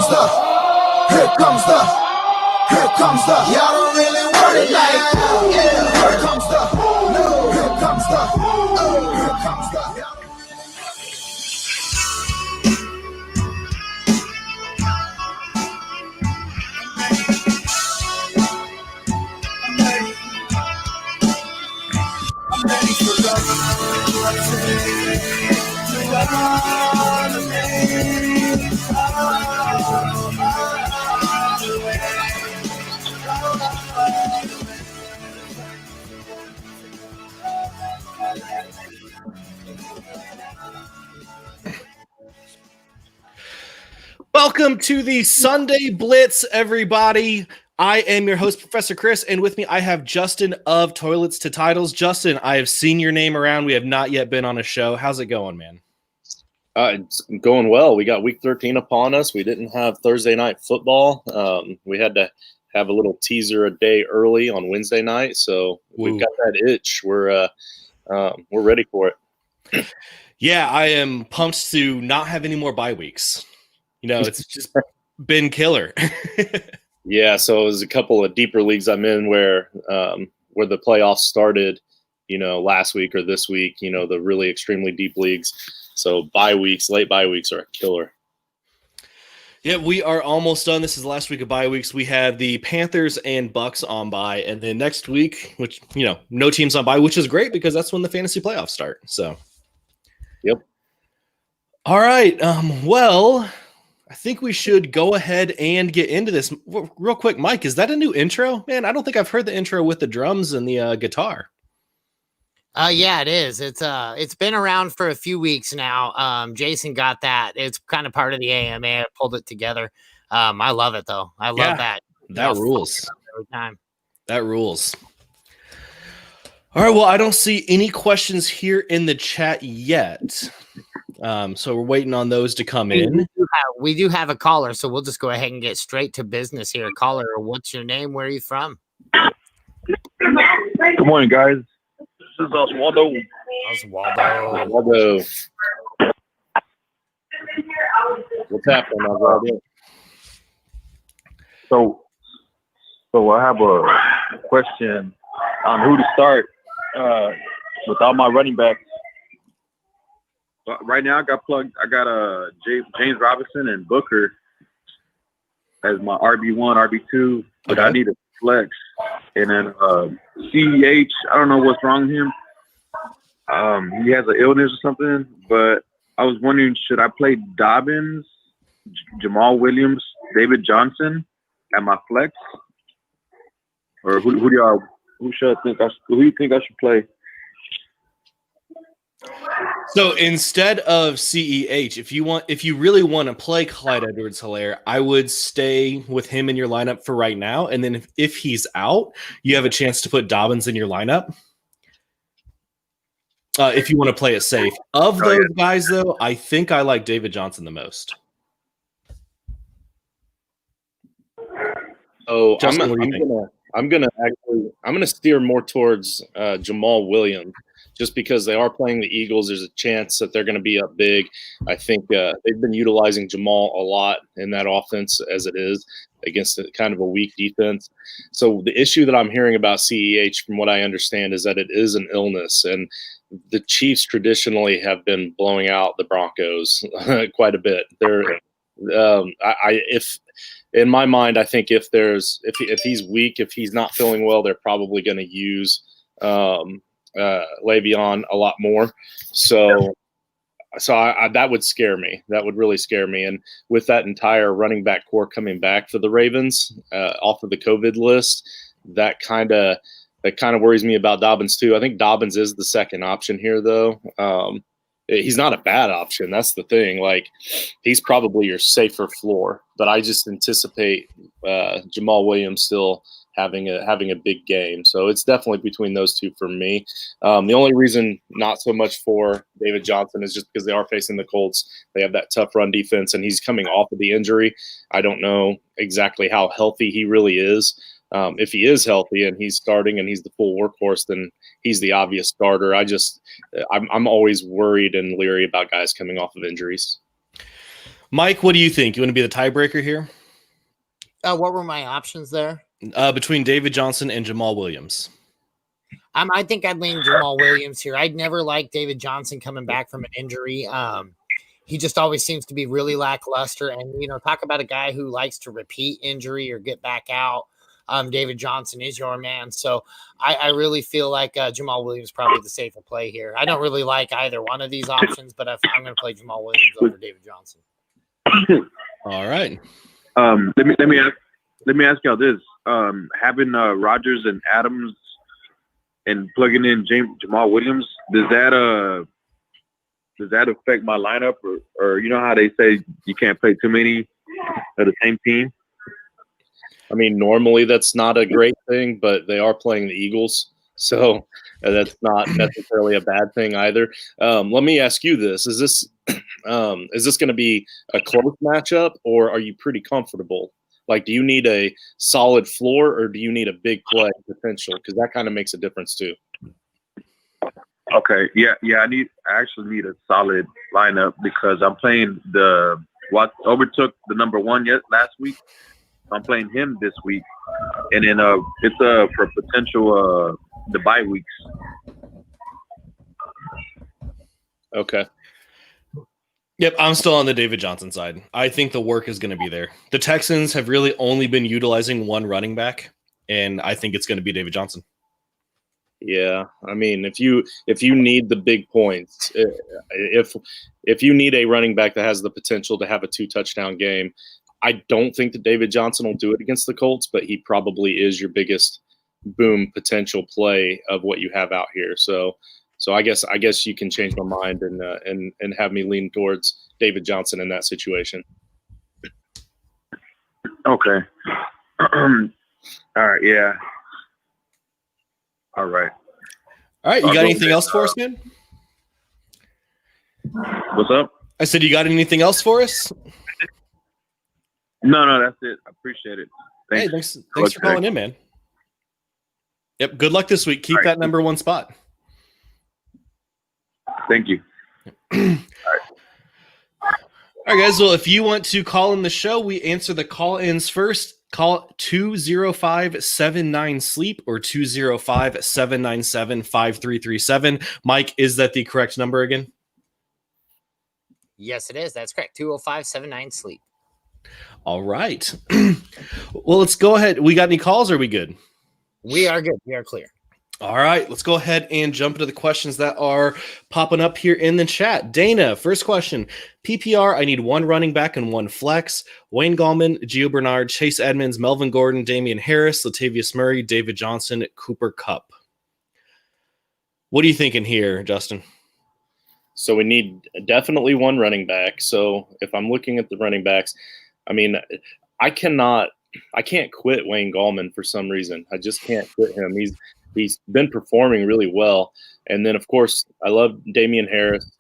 here comes the, y'all don't really want it like, yeah, here comes the, no, here comes the, oh, here comes the. Welcome to the Sunday Blitz, everybody. I am your host, Professor Chris, and with me I have Justin of Toilets to Titles. Justin, I have seen your name around. We have not yet been on a show. How's it going, man? It's going well. We got week 13 upon us. We didn't have Thursday night football. We had to have a little teaser a day early on Wednesday night, so we've got that itch. We're ready for it. Yeah, I am pumped to not have any more bye weeks. You know, it's just been killer. Yeah, so it was a couple of deeper leagues I'm in where the playoffs started, last week or this week, the really extremely deep leagues. So late bye weeks are a killer. Yeah, we are almost done. This is the last week of bye weeks. We have the Panthers and Bucks on bye, and then next week, which, no teams on bye, which is great because that's when the fantasy playoffs start. So, yep. All right. Well, I think we should go ahead and get into this real quick. Mike, is that a new intro? Man, I don't think I've heard the intro with the drums and the guitar. Yeah, it is. It's been around for a few weeks now. Jason got that. It's kind of part of the AMA. I pulled it together. I love it though. I love that. That rules. Every time. That rules. All right. Well, I don't see any questions here in the chat yet. So we're waiting on those to come in. We do have a caller, so we'll just go ahead and get straight to business here. Caller, what's your name? Where are you from? Good morning, guys. This is Oswaldo. Oswaldo. What's happening, Oswaldo? So I have a question on who to start with all my running backs. Right now, I got James Robinson and Booker as my RB1, RB2, but I need a flex. And then CEH, I don't know what's wrong with him. He has an illness or something, but I was wondering, should I play Dobbins, Jamal Williams, David Johnson at my flex? Or who do you think I should play? So instead of CEH, if you really want to play Clyde Edwards-Helaire, I would stay with him in your lineup for right now. And then if he's out, you have a chance to put Dobbins in your lineup. If you want to play it safe. Of those guys, though, I think I like David Johnson the most. Oh, I'm gonna steer more towards Jamal Williams. Just because they are playing the Eagles, there's a chance that they're going to be up big. I think they've been utilizing Jamal a lot in that offense as it is against kind of a weak defense. So the issue that I'm hearing about CEH, from what I understand, is that it is an illness. And the Chiefs traditionally have been blowing out the Broncos quite a bit. If in my mind, I think if he's weak, if he's not feeling well, they're probably going to use Le'Veon a lot more. So that would scare me. That would really scare me. And with that entire running back core coming back for the Ravens off of the COVID list, that kind of worries me about Dobbins too. I think Dobbins is the second option here, though. He's not a bad option. That's the thing. Like, he's probably your safer floor, but I just anticipate Jamal Williams still having a big game. So it's definitely between those two for me. The only reason not so much for David Johnson is just because they are facing the Colts. They have that tough run defense, and he's coming off of the injury. I don't know exactly how healthy he really is. If he is healthy and he's starting and he's the full workhorse, then he's the obvious starter. I'm always worried and leery about guys coming off of injuries. Mike, what do you think? You want to be the tiebreaker here? What were my options there? Between David Johnson and Jamal Williams. I think I'd lean Jamal Williams here. I'd never liked David Johnson coming back from an injury. He just always seems to be really lackluster. And, talk about a guy who likes to repeat injury or get back out. David Johnson is your man. So I really feel like Jamal Williams is probably the safer play here. I don't really like either one of these options, but I'm going to play Jamal Williams over David Johnson. All right. Let me ask y'all this: having Rodgers and Adams and plugging in Jamal Williams, does that affect my lineup, or how they say you can't play too many of the same team? I mean, normally that's not a great thing, but they are playing the Eagles, so that's not necessarily a bad thing either. Let me ask you this: is this going to be a close matchup, or are you pretty comfortable? Like, do you need a solid floor, or do you need a big play potential? Because that kind of makes a difference too. Okay, yeah. I actually need a solid lineup because I'm playing what overtook the number one last week. I'm playing him this week, and then it's for potential the bye weeks. Okay. Yep, I'm still on the David Johnson side. I think the work is going to be there. The Texans have really only been utilizing one running back, and I think it's going to be David Johnson. Yeah, I mean, if you need the big points, if you need a running back that has the potential to have a 2-touchdown game, I don't think that David Johnson will do it against the Colts, but he probably is your biggest boom potential play of what you have out here. So I guess you can change my mind and have me lean towards David Johnson in that situation. Okay. All right. Yeah. All right. All right. You got anything else for us, man? What's up? I said, you got anything else for us? No, that's it. I appreciate it. Hey, thanks for calling in, man. Yep. Good luck this week. Keep that number one spot. Thank you. All right, guys. Well, if you want to call in the show, we answer the call-ins first. Call 205-79-SLEEP or 205-797-5337. Mike, is that the correct number again? Yes, it is. That's correct. 205-79-SLEEP. All right. Well, let's go ahead. We got any calls? Or are we good? We are good. We are clear. All right. Let's go ahead and jump into the questions that are popping up here in the chat. Dana, first question. PPR, I need one running back and one flex. Wayne Gallman, Gio Bernard, Chase Edmonds, Melvin Gordon, Damian Harris, Latavius Murray, David Johnson, Cooper Kupp. What are you thinking here, Justin? So we need definitely one running back. So if I'm looking at the running backs, I mean, I can't quit Wayne Gallman for some reason. I just can't quit him. He's been performing really well. And then, of course, I love Damian Harris.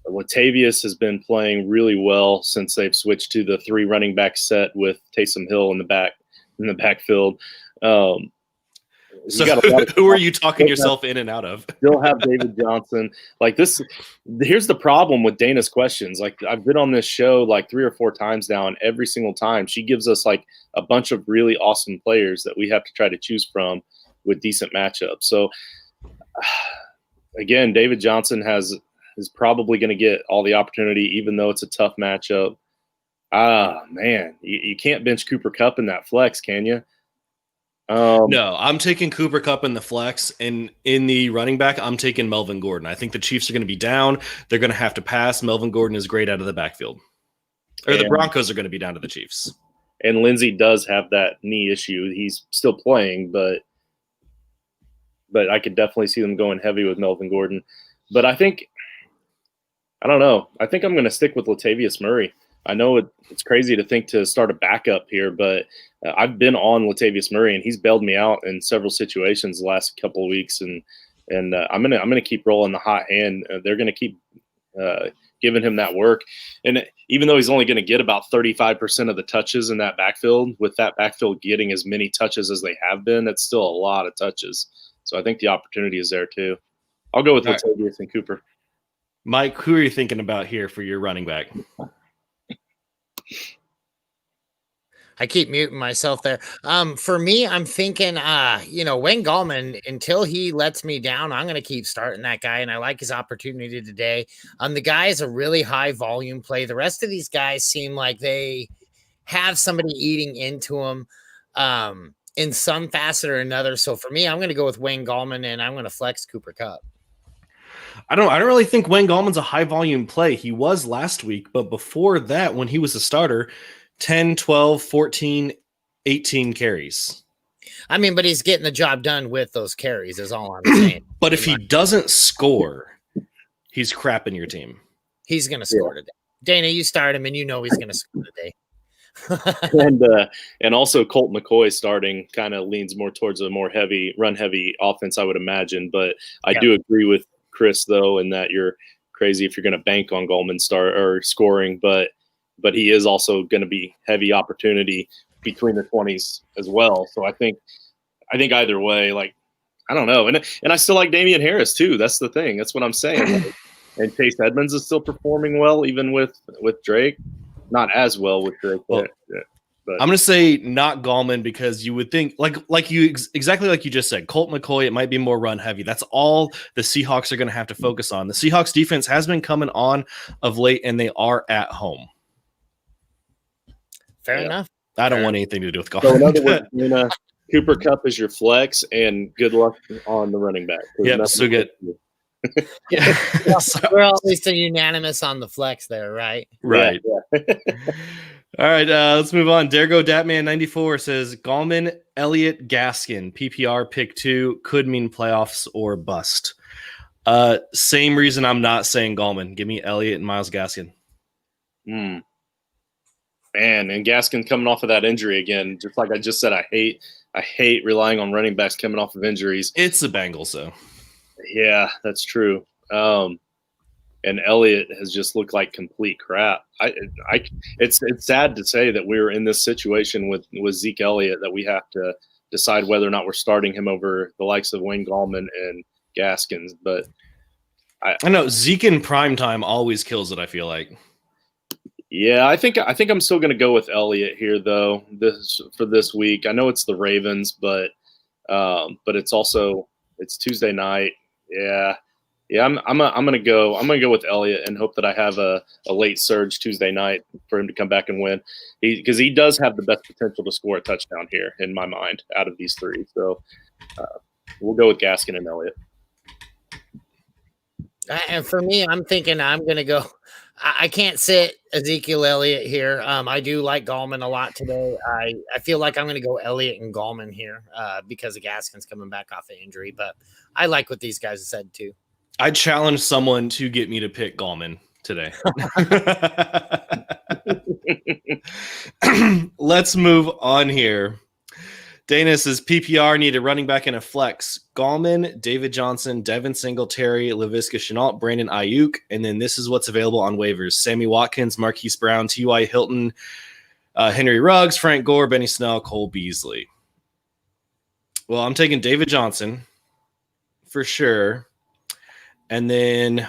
Latavius has been playing really well since they've switched to the 3 running back set with Taysom Hill in the backfield. So who are you talking yourself in and out of? Still have David Johnson. Like this, here's the problem with Dana's questions. Like I've been on this show like 3 or 4 times now, and every single time she gives us like a bunch of really awesome players that we have to try to choose from with decent matchups. So again, David Johnson is probably going to get all the opportunity, even though it's a tough matchup. Man, you can't bench Cooper Kupp in that flex, can you? No, I'm taking Cooper Kupp in the flex, and in the running back, I'm taking Melvin Gordon. I think the Chiefs are going to be down. They're going to have to pass. Melvin Gordon is great out of the backfield. Or the Broncos are going to be down to the Chiefs. And Lindsey does have that knee issue. He's still playing, but I could definitely see them going heavy with Melvin Gordon. But I don't know. I think I'm going to stick with Latavius Murray. I know it's crazy to think to start a backup here, but I've been on Latavius Murray, and he's bailed me out in several situations the last couple of weeks, and I'm gonna keep rolling the hot hand. They're gonna keep giving him that work, and even though he's only going to get about 35% of the touches in that backfield, with that backfield getting as many touches as they have been, that's still a lot of touches. So I think the opportunity is there too. I'll go with Latavius and Cooper. Mike, who are you thinking about here for your running back? I keep muting myself there. For me, I'm thinking, Wayne Gallman, until he lets me down, I'm going to keep starting that guy. And I like his opportunity today. The guy is a really high volume play. The rest of these guys seem like they have somebody eating into them in some facet or another. So for me, I'm going to go with Wayne Gallman and I'm going to flex Cooper Kupp. I don't really think Wayne Gallman's a high volume play. He was last week, but before that, when he was a starter, 10, 12, 14, 18 carries. I mean, but he's getting the job done with those carries is all I'm saying. But if he doesn't score, he's crapping your team. He's going to score today. Dana, you start him and you know he's going to score today. and also Colt McCoy starting kind of leans more towards a more run heavy offense, I would imagine. But I do agree with Chris though, in that you're crazy if you're going to bank on Gallman scoring, but he is also going to be heavy opportunity between the 20s as well. So I think either way, like, I don't know. And I still like Damian Harris too. That's the thing. That's what I'm saying. And Chase Edmonds is still performing well, even with Drake. Not as well with Drake. Well, but I'm going to say not Gallman because you would think exactly like you just said, Colt McCoy, it might be more run heavy. That's all the Seahawks are going to have to focus on. The Seahawks defense has been coming on of late and they are at home. Fair enough. I don't want anything to do with Gallman. So in other words, Cooper Kupp is your flex, and good luck on the running back. Yep, so good. Yeah, we're at least unanimous on the flex there, right? Right. Yeah. All right, let's move on. Dergo Datman 94 says Gallman, Elliott, Gaskin, PPR pick 2 could mean playoffs or bust. Same reason I'm not saying Gallman. Give me Elliott and Myles Gaskin. Man, and Gaskin coming off of that injury again. Just like I just said, I hate relying on running backs coming off of injuries. It's the Bengals, though. Yeah, that's true. And Elliott has just looked like complete crap. It's sad to say that we're in this situation with Zeke Elliott that we have to decide whether or not we're starting him over the likes of Wayne Gallman and Gaskins. But I know Zeke in primetime always kills it, I feel like. Yeah, I think I'm still going to go with Elliott here though. For this week, I know it's the Ravens, but it's Tuesday night. Yeah. I'm gonna go with Elliott and hope that I have a late surge Tuesday night for him to come back and win. Because he does have the best potential to score a touchdown here in my mind out of these three. So we'll go with Gaskin and Elliott. And for me, I'm thinking I'm gonna go. I can't sit Ezekiel Elliott here. I do like Gallman a lot today. I feel like I'm going to go Elliott and Gallman here because of Gaskin's coming back off of injury. But I like what these guys have said too. I challenge someone to get me to pick Gallman today. Let's move on here. Dana says PPR need a running back and a flex. Gallman, David Johnson, Devin Singletary, Laviska Shenault, Brandon Ayuk, and then this is what's available on waivers. Sammy Watkins, Marquise Brown, T.Y. Hilton, Henry Ruggs, Frank Gore, Benny Snell, Cole Beasley. Well, I'm taking David Johnson for sure. And then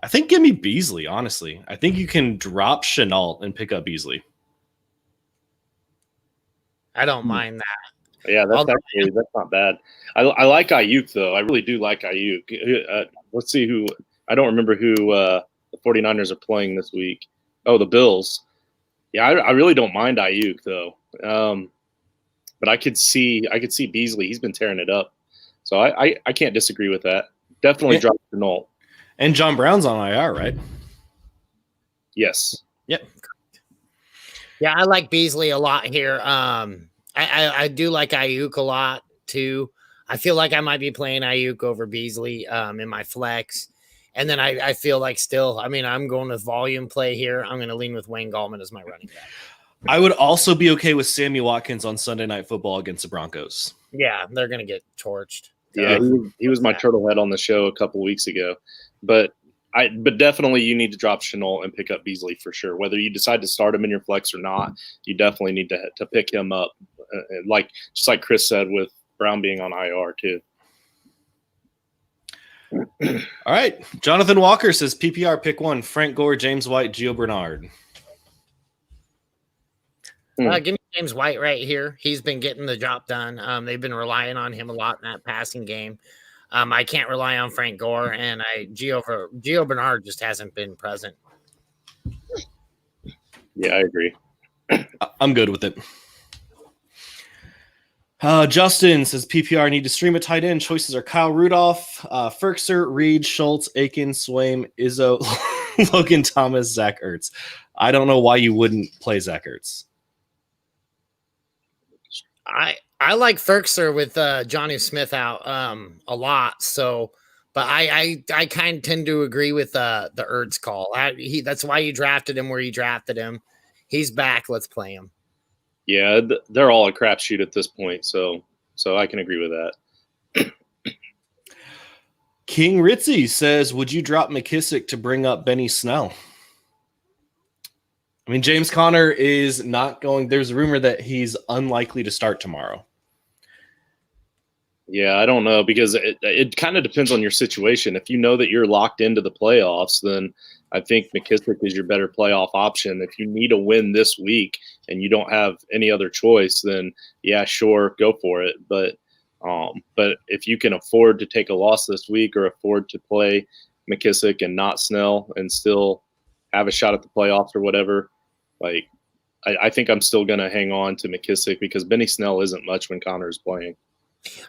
I think give me Beasley, honestly. I think you can drop Shenault and pick up Beasley. I don't mind that. Yeah, that's not bad. I like Ayuk, though. I really do like Ayuk. Let's see who – I don't remember who the 49ers are playing this week. Oh, the Bills. Yeah, I really don't mind Ayuk, though. But I could see Beasley. He's been tearing it up. So I can't disagree with that. Definitely drop Shenault. And John Brown's on IR, right? Yes. Yep. Yeah, I like Beasley a lot here. I do like Ayuk a lot too. I feel like I might be playing Ayuk over Beasley in my flex. And then I feel like still, I mean, I'm going with volume play here. I'm going to lean with Wayne Gallman as my running back. I would also be okay with Sammy Watkins on Sunday Night Football against the Broncos. Yeah, they're going to get torched. Yeah, he was my turtle head on the show a couple of weeks ago. But definitely you need to drop Shenault and pick up Beasley for sure. Whether you decide to start him in your flex or not, you definitely need to pick him up. Just like Chris said with Brown being on IR too. All right. Jonathan Walker says PPR pick 1, Frank Gore, James White, Gio Bernard. Give me James White right here. He's been getting the job done. They've been relying on him a lot in that passing game. I can't rely on Frank Gore, and Gio Bernard just hasn't been present. Yeah, I agree. I'm good with it. Justin says PPR need to stream a tight end. Choices are Kyle Rudolph, Ferkser, Reed, Schultz, Aiken, Swaim, Izzo, Logan Thomas, Zach Ertz. I don't know why you wouldn't play Zach Ertz. I like Ferkser with Johnny Smith out a lot. So, but I kind of tend to agree with the Ertz call. That's why you drafted him where you drafted him. He's back. Let's play him. Yeah, they're all a crapshoot at this point, so I can agree with that. King Ritzy says, would you drop McKissick to bring up Benny Snell? I mean, James Conner is not going. There's a rumor that he's unlikely to start tomorrow. Yeah, I don't know, because it kind of depends on your situation. If you know that you're locked into the playoffs, then I think McKissick is your better playoff option. If you need a win this week and you don't have any other choice, then yeah, sure, go for it. But if you can afford to take a loss this week or afford to play McKissick and not Snell and still have a shot at the playoffs or whatever, like I think I'm still going to hang on to McKissick because Benny Snell isn't much when Connor is playing.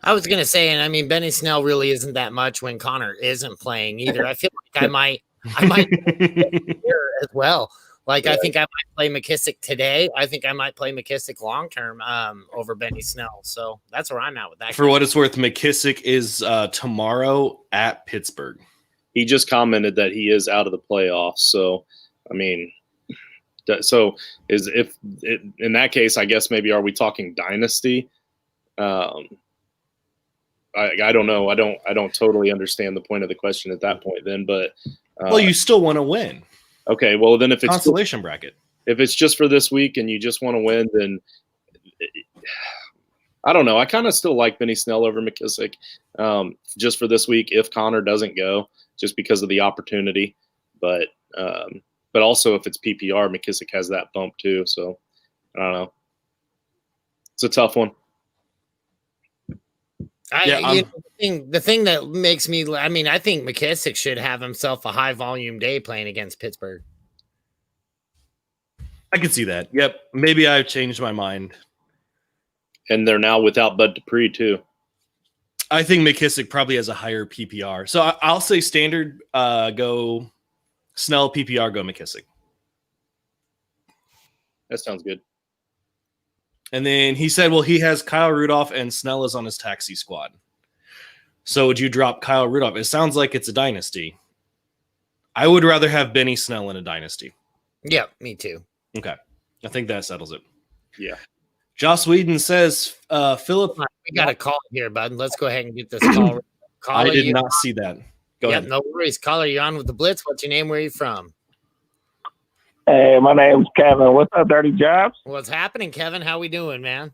I was going to say, and I mean, Benny Snell really isn't that much when Connor isn't playing either. I feel like I might here as well. Like, yeah. I think I might play McKissick today. I think I might play McKissick long-term over Benny Snell. So that's where I'm at with that. For what it's worth, McKissick is tomorrow at Pittsburgh. He just commented that he is out of the playoffs. So, I mean, in that case, I guess maybe are we talking dynasty? I don't know. I don't totally understand the point of the question at that point then, but well, you still want to win. Okay, well then if it's consolation bracket, if it's just for this week and you just want to win, then I don't know. I kind of still like Benny Snell over McKissick just for this week if Connor doesn't go, just because of the opportunity. But also if it's PPR, McKissick has that bump too. So I don't know. It's a tough one. The thing that makes me, I mean, I think McKissick should have himself a high volume day playing against Pittsburgh. I can see that. Yep. Maybe I've changed my mind. And they're now without Bud Dupree too. I think McKissick probably has a higher PPR. So I'll say standard go Snell, PPR go McKissick. That sounds good. And then he said, well, he has Kyle Rudolph and Snell is on his taxi squad. So would you drop Kyle Rudolph? It sounds like it's a dynasty. I would rather have Benny Snell in a dynasty. Yeah, me too. Okay. I think that settles it. Yeah. Joss Whedon says, Philip. We got a call here, bud. Let's go ahead and get this call. I did not see that. Go ahead. No worries. Caller, you're on with the Blitz. What's your name? Where are you from? Hey, my name's Kevin. What's up, Dirty Jobs? What's happening, Kevin? How we doing, man?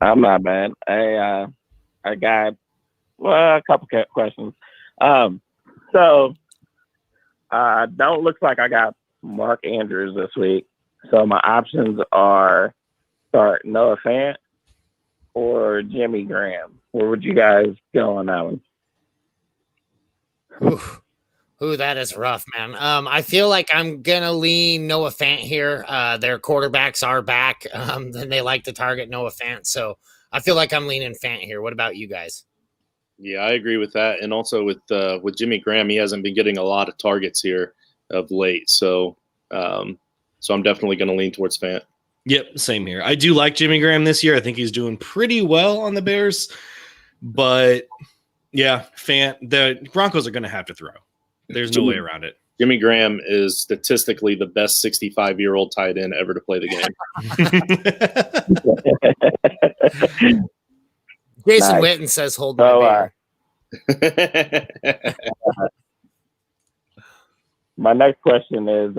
I'm not bad. Hey, I got a couple questions. Don't look like I got Mark Andrews this week. So my options are start Noah Fant or Jimmy Graham. Where would you guys go on that one? Ooh, that is rough, man. I feel like I'm gonna lean Noah Fant here. Their quarterbacks are back, and they like to target Noah Fant, so I feel like I'm leaning Fant here. What about you guys? Yeah, I agree with that, and also with Jimmy Graham, he hasn't been getting a lot of targets here of late, so I'm definitely going to lean towards Fant. Yep, same here. I do like Jimmy Graham this year. I think he's doing pretty well on the Bears, but yeah, Fant. The Broncos are going to have to throw. There's no way around it. Jimmy Graham is statistically the best 65-year-old tight end ever to play the game. Jason Nice. Witten says, hold my beer. My next question is,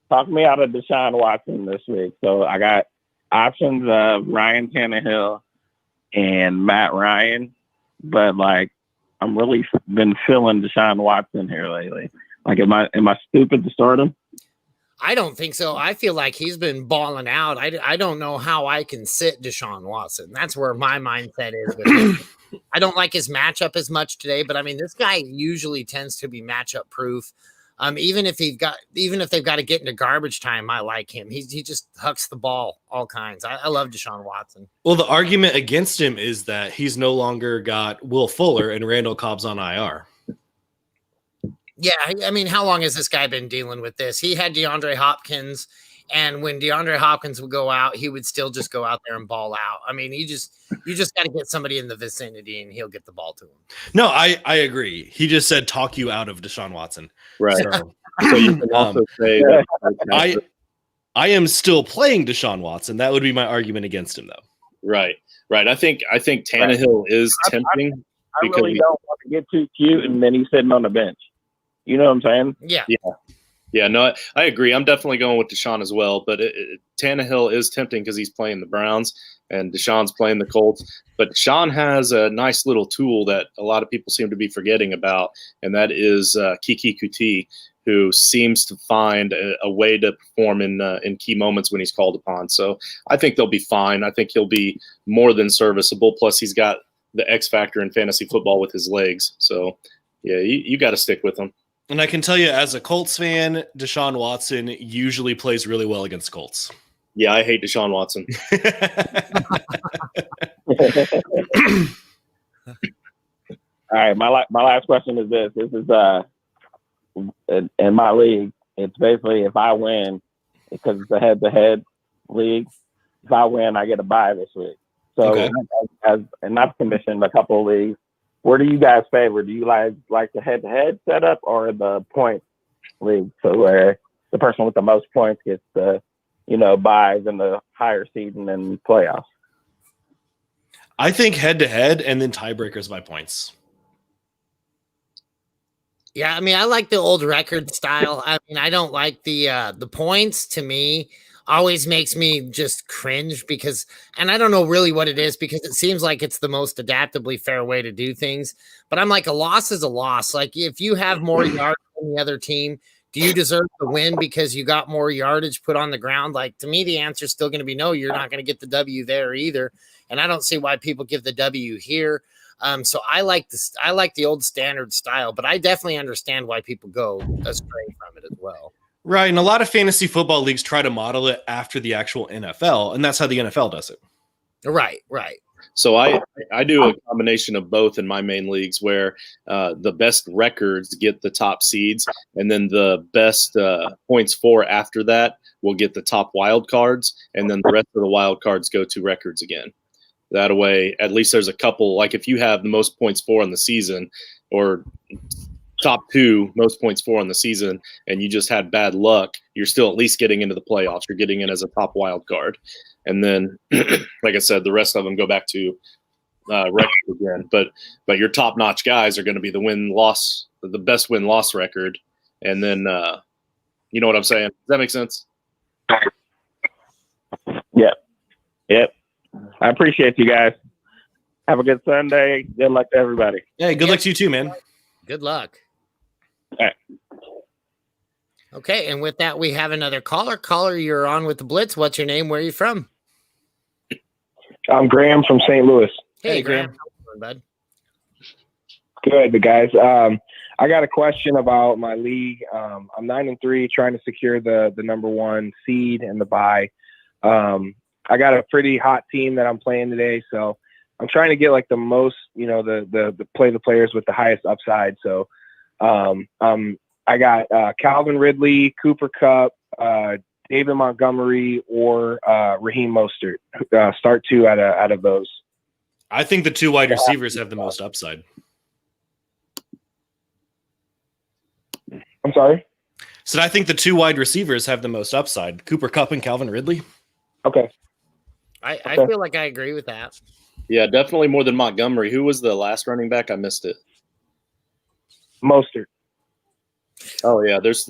talk me out of Deshaun Watson this week. So I got options of Ryan Tannehill and Matt Ryan, but like I'm really been feeling Deshaun Watson here lately. Like, am I stupid to start him? I don't think so. I feel like he's been balling out. I don't know how I can sit Deshaun Watson. That's where my mindset is with him. I don't like his matchup as much today, but I mean, this guy usually tends to be matchup proof. Even if they've got to get into garbage time, I like him. He just hucks the ball all kinds. I love Deshaun Watson. Well, the argument against him is that he's no longer got Will Fuller and Randall Cobb's on IR. Yeah, I mean, how long has this guy been dealing with this? He had DeAndre Hopkins, and when DeAndre Hopkins would go out, he would still just go out there and ball out. I mean, you just got to get somebody in the vicinity, and he'll get the ball to him. No, I agree. He just said talk you out of Deshaun Watson. Right. So, So you can also say that I am still playing Deshaun Watson. That would be my argument against him, though. right. I think Tannehill is tempting. I really don't want to get too cute, and then he's sitting on the bench. You know what I'm saying? Yeah, no, I agree. I'm definitely going with Deshaun as well. But Tannehill is tempting because he's playing the Browns and Deshaun's playing the Colts. But Deshaun has a nice little tool that a lot of people seem to be forgetting about, and that is Kiki Kuti, who seems to find a way to perform in key moments when he's called upon. So I think they'll be fine. I think he'll be more than serviceable. Plus, he's got the X factor in fantasy football with his legs. So, yeah, you got to stick with him. And I can tell you, as a Colts fan, Deshaun Watson usually plays really well against Colts. Yeah, I hate Deshaun Watson. All right, my last question is this. This is in my league. It's basically if I win, because it's a head-to-head league. If I win, I get a bye this week. So, Okay. and I've commissioned a couple of leagues. Where do you guys favor? Do you like the head-to-head setup or the point league? So where the person with the most points gets the, buys in the higher seed and then playoffs? I think head-to-head and then tiebreakers by points. Yeah, I mean, I like the old record style. I mean, I don't like the points. To me, always makes me just cringe because, and I don't know really what it is because it seems like it's the most adaptably fair way to do things. But I'm like, a loss is a loss. Like, if you have more yards than the other team, do you deserve to win because you got more yardage put on the ground? Like, to me, the answer is still going to be no. You're not going to get the W there either. And I don't see why people give the W here. So I like this. I like the old standard style, but I definitely understand why people go astray from it as well. Right, and a lot of fantasy football leagues try to model it after the actual NFL, and that's how the NFL does it. Right. So I do a combination of both in my main leagues where the best records get the top seeds, and then the best points for after that will get the top wild cards, and then the rest of the wild cards go to records again. That way, at least there's a couple. Like if you have the most points for in the season, or top two most points for in the season, and you just had bad luck, you're still at least getting into the playoffs. You're getting in as a top wild card. And then, like I said, the rest of them go back to record again. But your top notch guys are going to be the best win loss record. And then, you know what I'm saying? Does that make sense? Yep. I appreciate you guys. Have a good Sunday. Good luck to everybody. Hey, good luck to you too, man. Good luck. All right. Okay, and with that, we have another caller. Caller, you're on with the Blitz. What's your name? Where are you from? I'm Graham from St. Louis. Hey, Graham. How you doing, bud? Good, guys. I got a question about my league. I'm 9-3, trying to secure the number one seed and the bye. I got a pretty hot team that I'm playing today, so I'm trying to get like the most, the players with the highest upside. So I got Calvin Ridley, Cooper Kupp, David Montgomery, or Raheem Mostert. Start two out of those. I think the two wide receivers have the most upside. I'm sorry? So I think the two wide receivers have the most upside. Cooper Kupp and Calvin Ridley. Okay. I feel like I agree with that. Yeah, definitely more than Montgomery. Who was the last running back? I missed it. Mostert. Oh, yeah, there's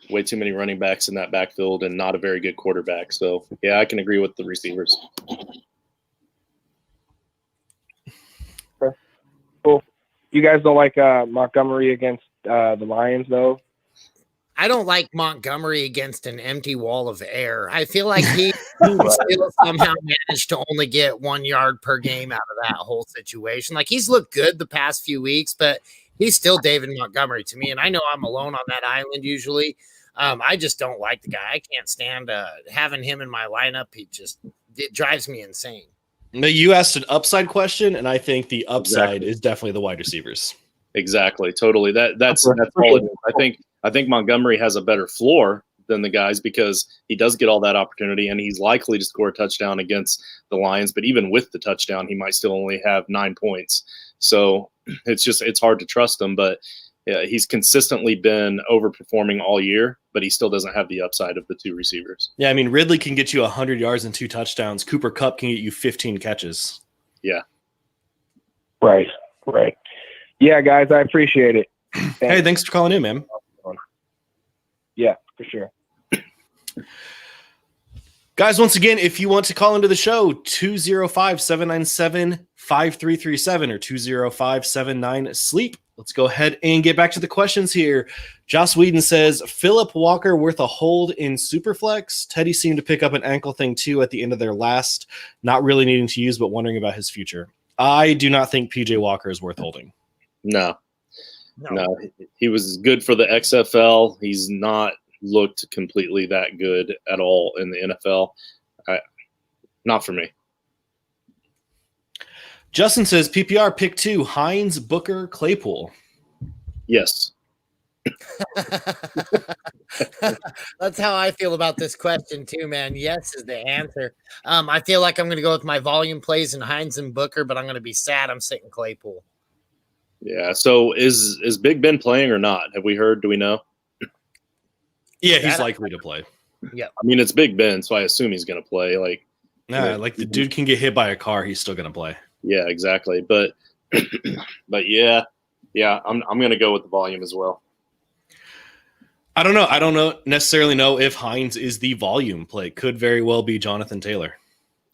way too many running backs in that backfield and not a very good quarterback. So, yeah, I can agree with the receivers. Okay. Cool. You guys don't like Montgomery against the Lions, though? I don't like Montgomery against an empty wall of air. I feel like he still somehow managed to only get 1 yard per game out of that whole situation. Like, he's looked good the past few weeks, but he's still David Montgomery to me. And I know I'm alone on that island usually. I just don't like the guy. I can't stand having him in my lineup. It drives me insane. Now, you asked an upside question, and I think the upside is definitely the wide receivers. Exactly. Totally. That's all it is. I think Montgomery has a better floor than the guys because he does get all that opportunity and he's likely to score a touchdown against the Lions. But even with the touchdown, he might still only have 9 points. So it's hard to trust him. But yeah, he's consistently been overperforming all year, but he still doesn't have the upside of the two receivers. Yeah, I mean, Ridley can get you 100 yards and 2 touchdowns. Cooper Kupp can get you 15 catches. Yeah. Right. Yeah, guys, I appreciate it. Hey, thanks for calling in, man. Yeah, for sure. Guys, once again, if you want to call into the show, 205-797-5337 or 205-79-SLEEP. Let's go ahead and get back to the questions here. Joss Whedon says, Philip Walker worth a hold in Superflex? Teddy seemed to pick up an ankle thing too at the end of their last, not really needing to use, but wondering about his future. I do not think PJ Walker is worth holding. No. He was good for the XFL. He's not looked completely that good at all in the NFL. Not for me. Justin says PPR pick 2, Hines, Booker, Claypool. Yes. That's how I feel about this question too, man. Yes is the answer. I feel like I'm going to go with my volume plays in Hines and Booker, but I'm going to be sad I'm sitting Claypool. Yeah. So is Big Ben playing or not? Have we heard? Do we know? Yeah, he's likely to play. Yeah. I mean, it's Big Ben, so I assume he's going to play. Like the dude can get hit by a car, he's still going to play. Yeah, exactly. But yeah, I'm going to go with the volume as well. I don't know. I don't necessarily know if Hines is the volume play. Could very well be Jonathan Taylor.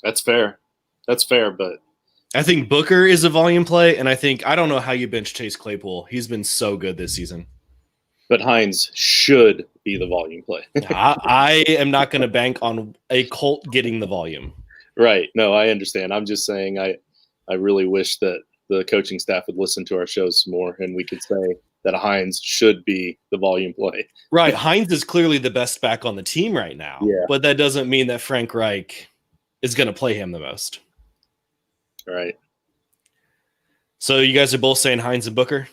That's fair. But I think Booker is a volume play, and I don't know how you bench Chase Claypool. He's been so good this season. But Hines should be the volume play. I am not going to bank on a Colt getting the volume. Right. No, I understand. I'm just saying I really wish that the coaching staff would listen to our shows more and we could say that Hines should be the volume play. Right. Hines is clearly the best back on the team right now. Yeah. But that doesn't mean that Frank Reich is going to play him the most. Right. So you guys are both saying Hines and Booker?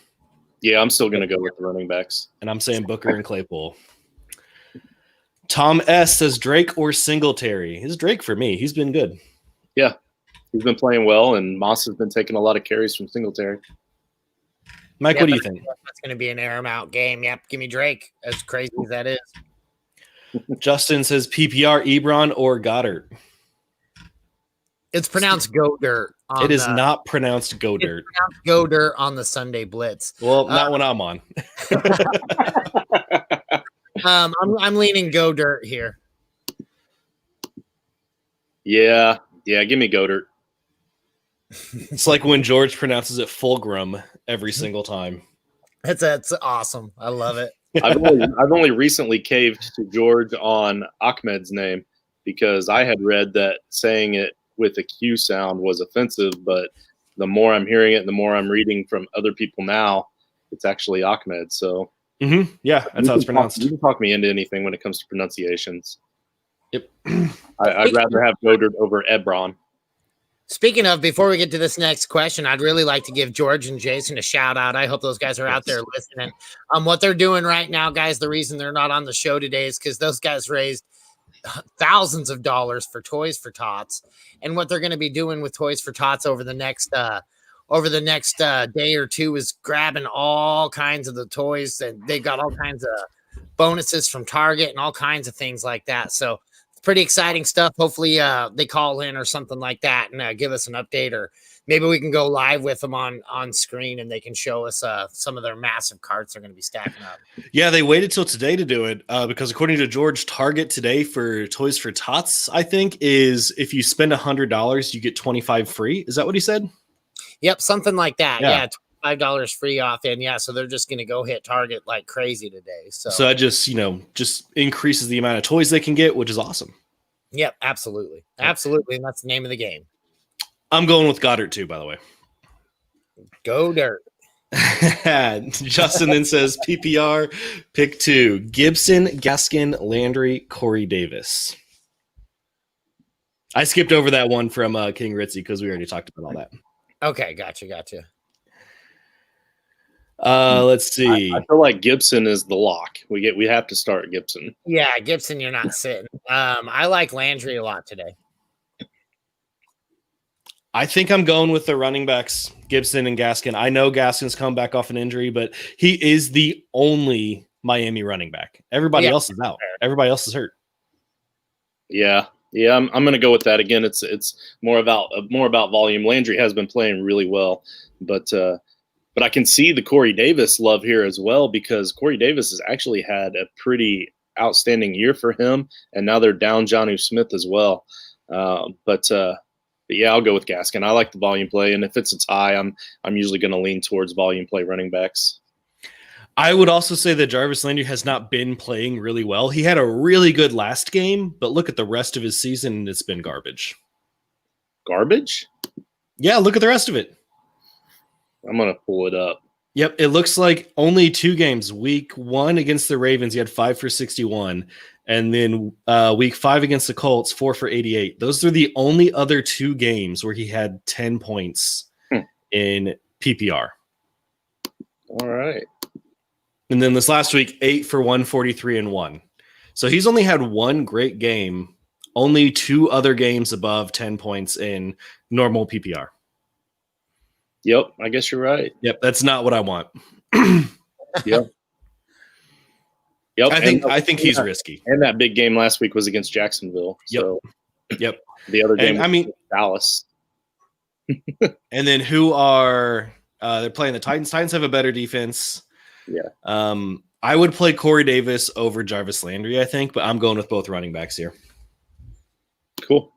Yeah, I'm still going to go with the running backs. And I'm saying Booker and Claypool. Tom S. says Drake or Singletary. It's Drake for me. He's been good. Yeah. He's been playing well, and Moss has been taking a lot of carries from Singletary. Mike, what do you think? That's going to be an air him out game. Yep, give me Drake. As crazy as that is. Justin says PPR, Ebron or Goddard. It's pronounced Go-Dirt. It is not pronounced Go-Dirt. It's pronounced Go-Dirt on the Sunday Blitz. Well, not when I'm on. I'm leaning Go-Dirt here. Yeah, give me Go-Dirt. It's like when George pronounces it Fulgrim every single time. That's awesome. I love it. I've only recently caved to George on Ahmed's name because I had read that saying it with a Q sound was offensive, but the more I'm hearing it, the more I'm reading from other people now, it's actually Ahmed. So yeah, that's how it's pronounced. You can talk me into anything when it comes to pronunciations. Yep. I'd rather have Goddard over Ebron. Speaking of, before we get to this next question, I'd really like to give George and Jason a shout out. I hope those guys are out there listening. What they're doing right now, guys, the reason they're not on the show today is because those guys raised thousands of dollars for Toys for Tots. And what they're going to be doing with Toys for Tots over the next day or two is grabbing all kinds of the toys, and they've got all kinds of bonuses from Target and all kinds of things like that. So it's pretty exciting stuff. Hopefully they call in or something like that and give us an update, or maybe we can go live with them on screen and they can show us some of their massive carts they're going to be stacking up. Yeah, they waited till today to do it because according to George, Target today for Toys for Tots, I think, is if you spend $100, you get 25 free. Is that what he said? Yep, something like that. Yeah, $5 free off, and so they're just going to go hit target like crazy today. So that just increases the amount of toys they can get, which is awesome. Yep, absolutely, and that's the name of the game. I'm going with Goddard too, by the way. Go Dirt. Justin then says PPR pick 2: Gibson, Gaskin, Landry, Corey Davis. I skipped over that one from King Ritzy because we already talked about all that. Okay, gotcha. Let's see. I feel like Gibson is the lock. We have to start Gibson. Yeah, Gibson, you're not sitting. I like Landry a lot today. I think I'm going with the running backs, Gibson and Gaskin. I know Gaskin's come back off an injury, but he is the only Miami running back. Everybody else is out. Everybody else is hurt. Yeah, I'm going to go with that again. It's more about volume. Landry has been playing really well, but I can see the Corey Davis love here as well, because Corey Davis has actually had a pretty outstanding year for him, and now they're down Jonnu Smith as well. But yeah, I'll go with Gaskin. I like the volume play, and if it's a tie, I'm usually going to lean towards volume play running backs. I would also say that Jarvis Landry has not been playing really well. He had a really good last game, but look at the rest of his season, and it's been garbage. Garbage? Yeah, look at the rest of it. I'm going to pull it up. Yep, it looks like only 2 games. Week 1 against the Ravens, he had 5 for 61. And then week 5 against the Colts, 4 for 88. Those are the only other 2 games where he had 10 points in PPR. All right. And then this last week, 8 for 143 and 1. So he's only had 1 great game, only 2 other games above 10 points in normal PPR. Yep, I guess you're right. Yep, that's not what I want. Yep. I think he's risky. And that big game last week was against Jacksonville. So yep. The other game was Dallas. And then who are they're playing the Titans? Titans have a better defense. Yeah. I would play Corey Davis over Jarvis Landry, I think, but I'm going with both running backs here. Cool.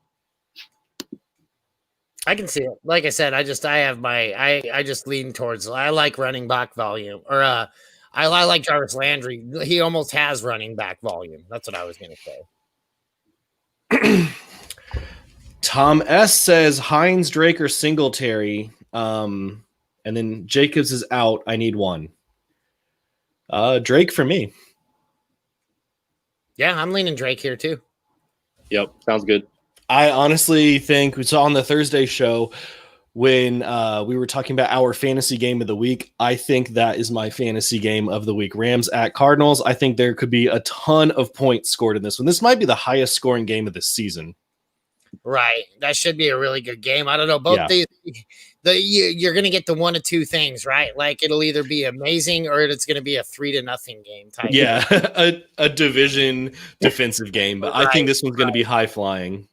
I can see it. Like I said, I just lean towards, I like running back volume, or I like Jarvis Landry. He almost has running back volume. That's what I was going to say. Tom S says Hines, Drake, or Singletary. And then Jacobs is out. I need one. Drake for me. Yeah, I'm leaning Drake here too. Yep, sounds good. I honestly think we saw on the Thursday show when we were talking about our fantasy game of the week. I think that is my fantasy game of the week. Rams at Cardinals. I think there could be a ton of points scored in this one. This might be the highest scoring game of the season. Right. That should be a really good game. I don't know. Both you're going to get the 1 of 2 things, right? Like it'll either be amazing or it's going to be a 3-0 game type. Yeah, a division defensive game. But I think this one's going to be high flying.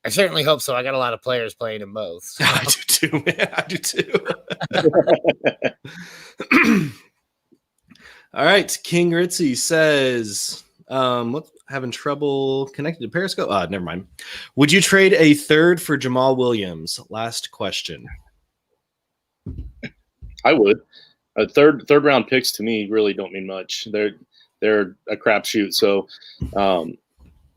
I certainly hope so. I got a lot of players playing in both. So. I do too, man. I do too. All right. King Ritzy says, having trouble connected to Periscope. Never mind. Would you trade a third for Jamal Williams? Last question. I would. Third round picks to me really don't mean much. They're a crapshoot. So,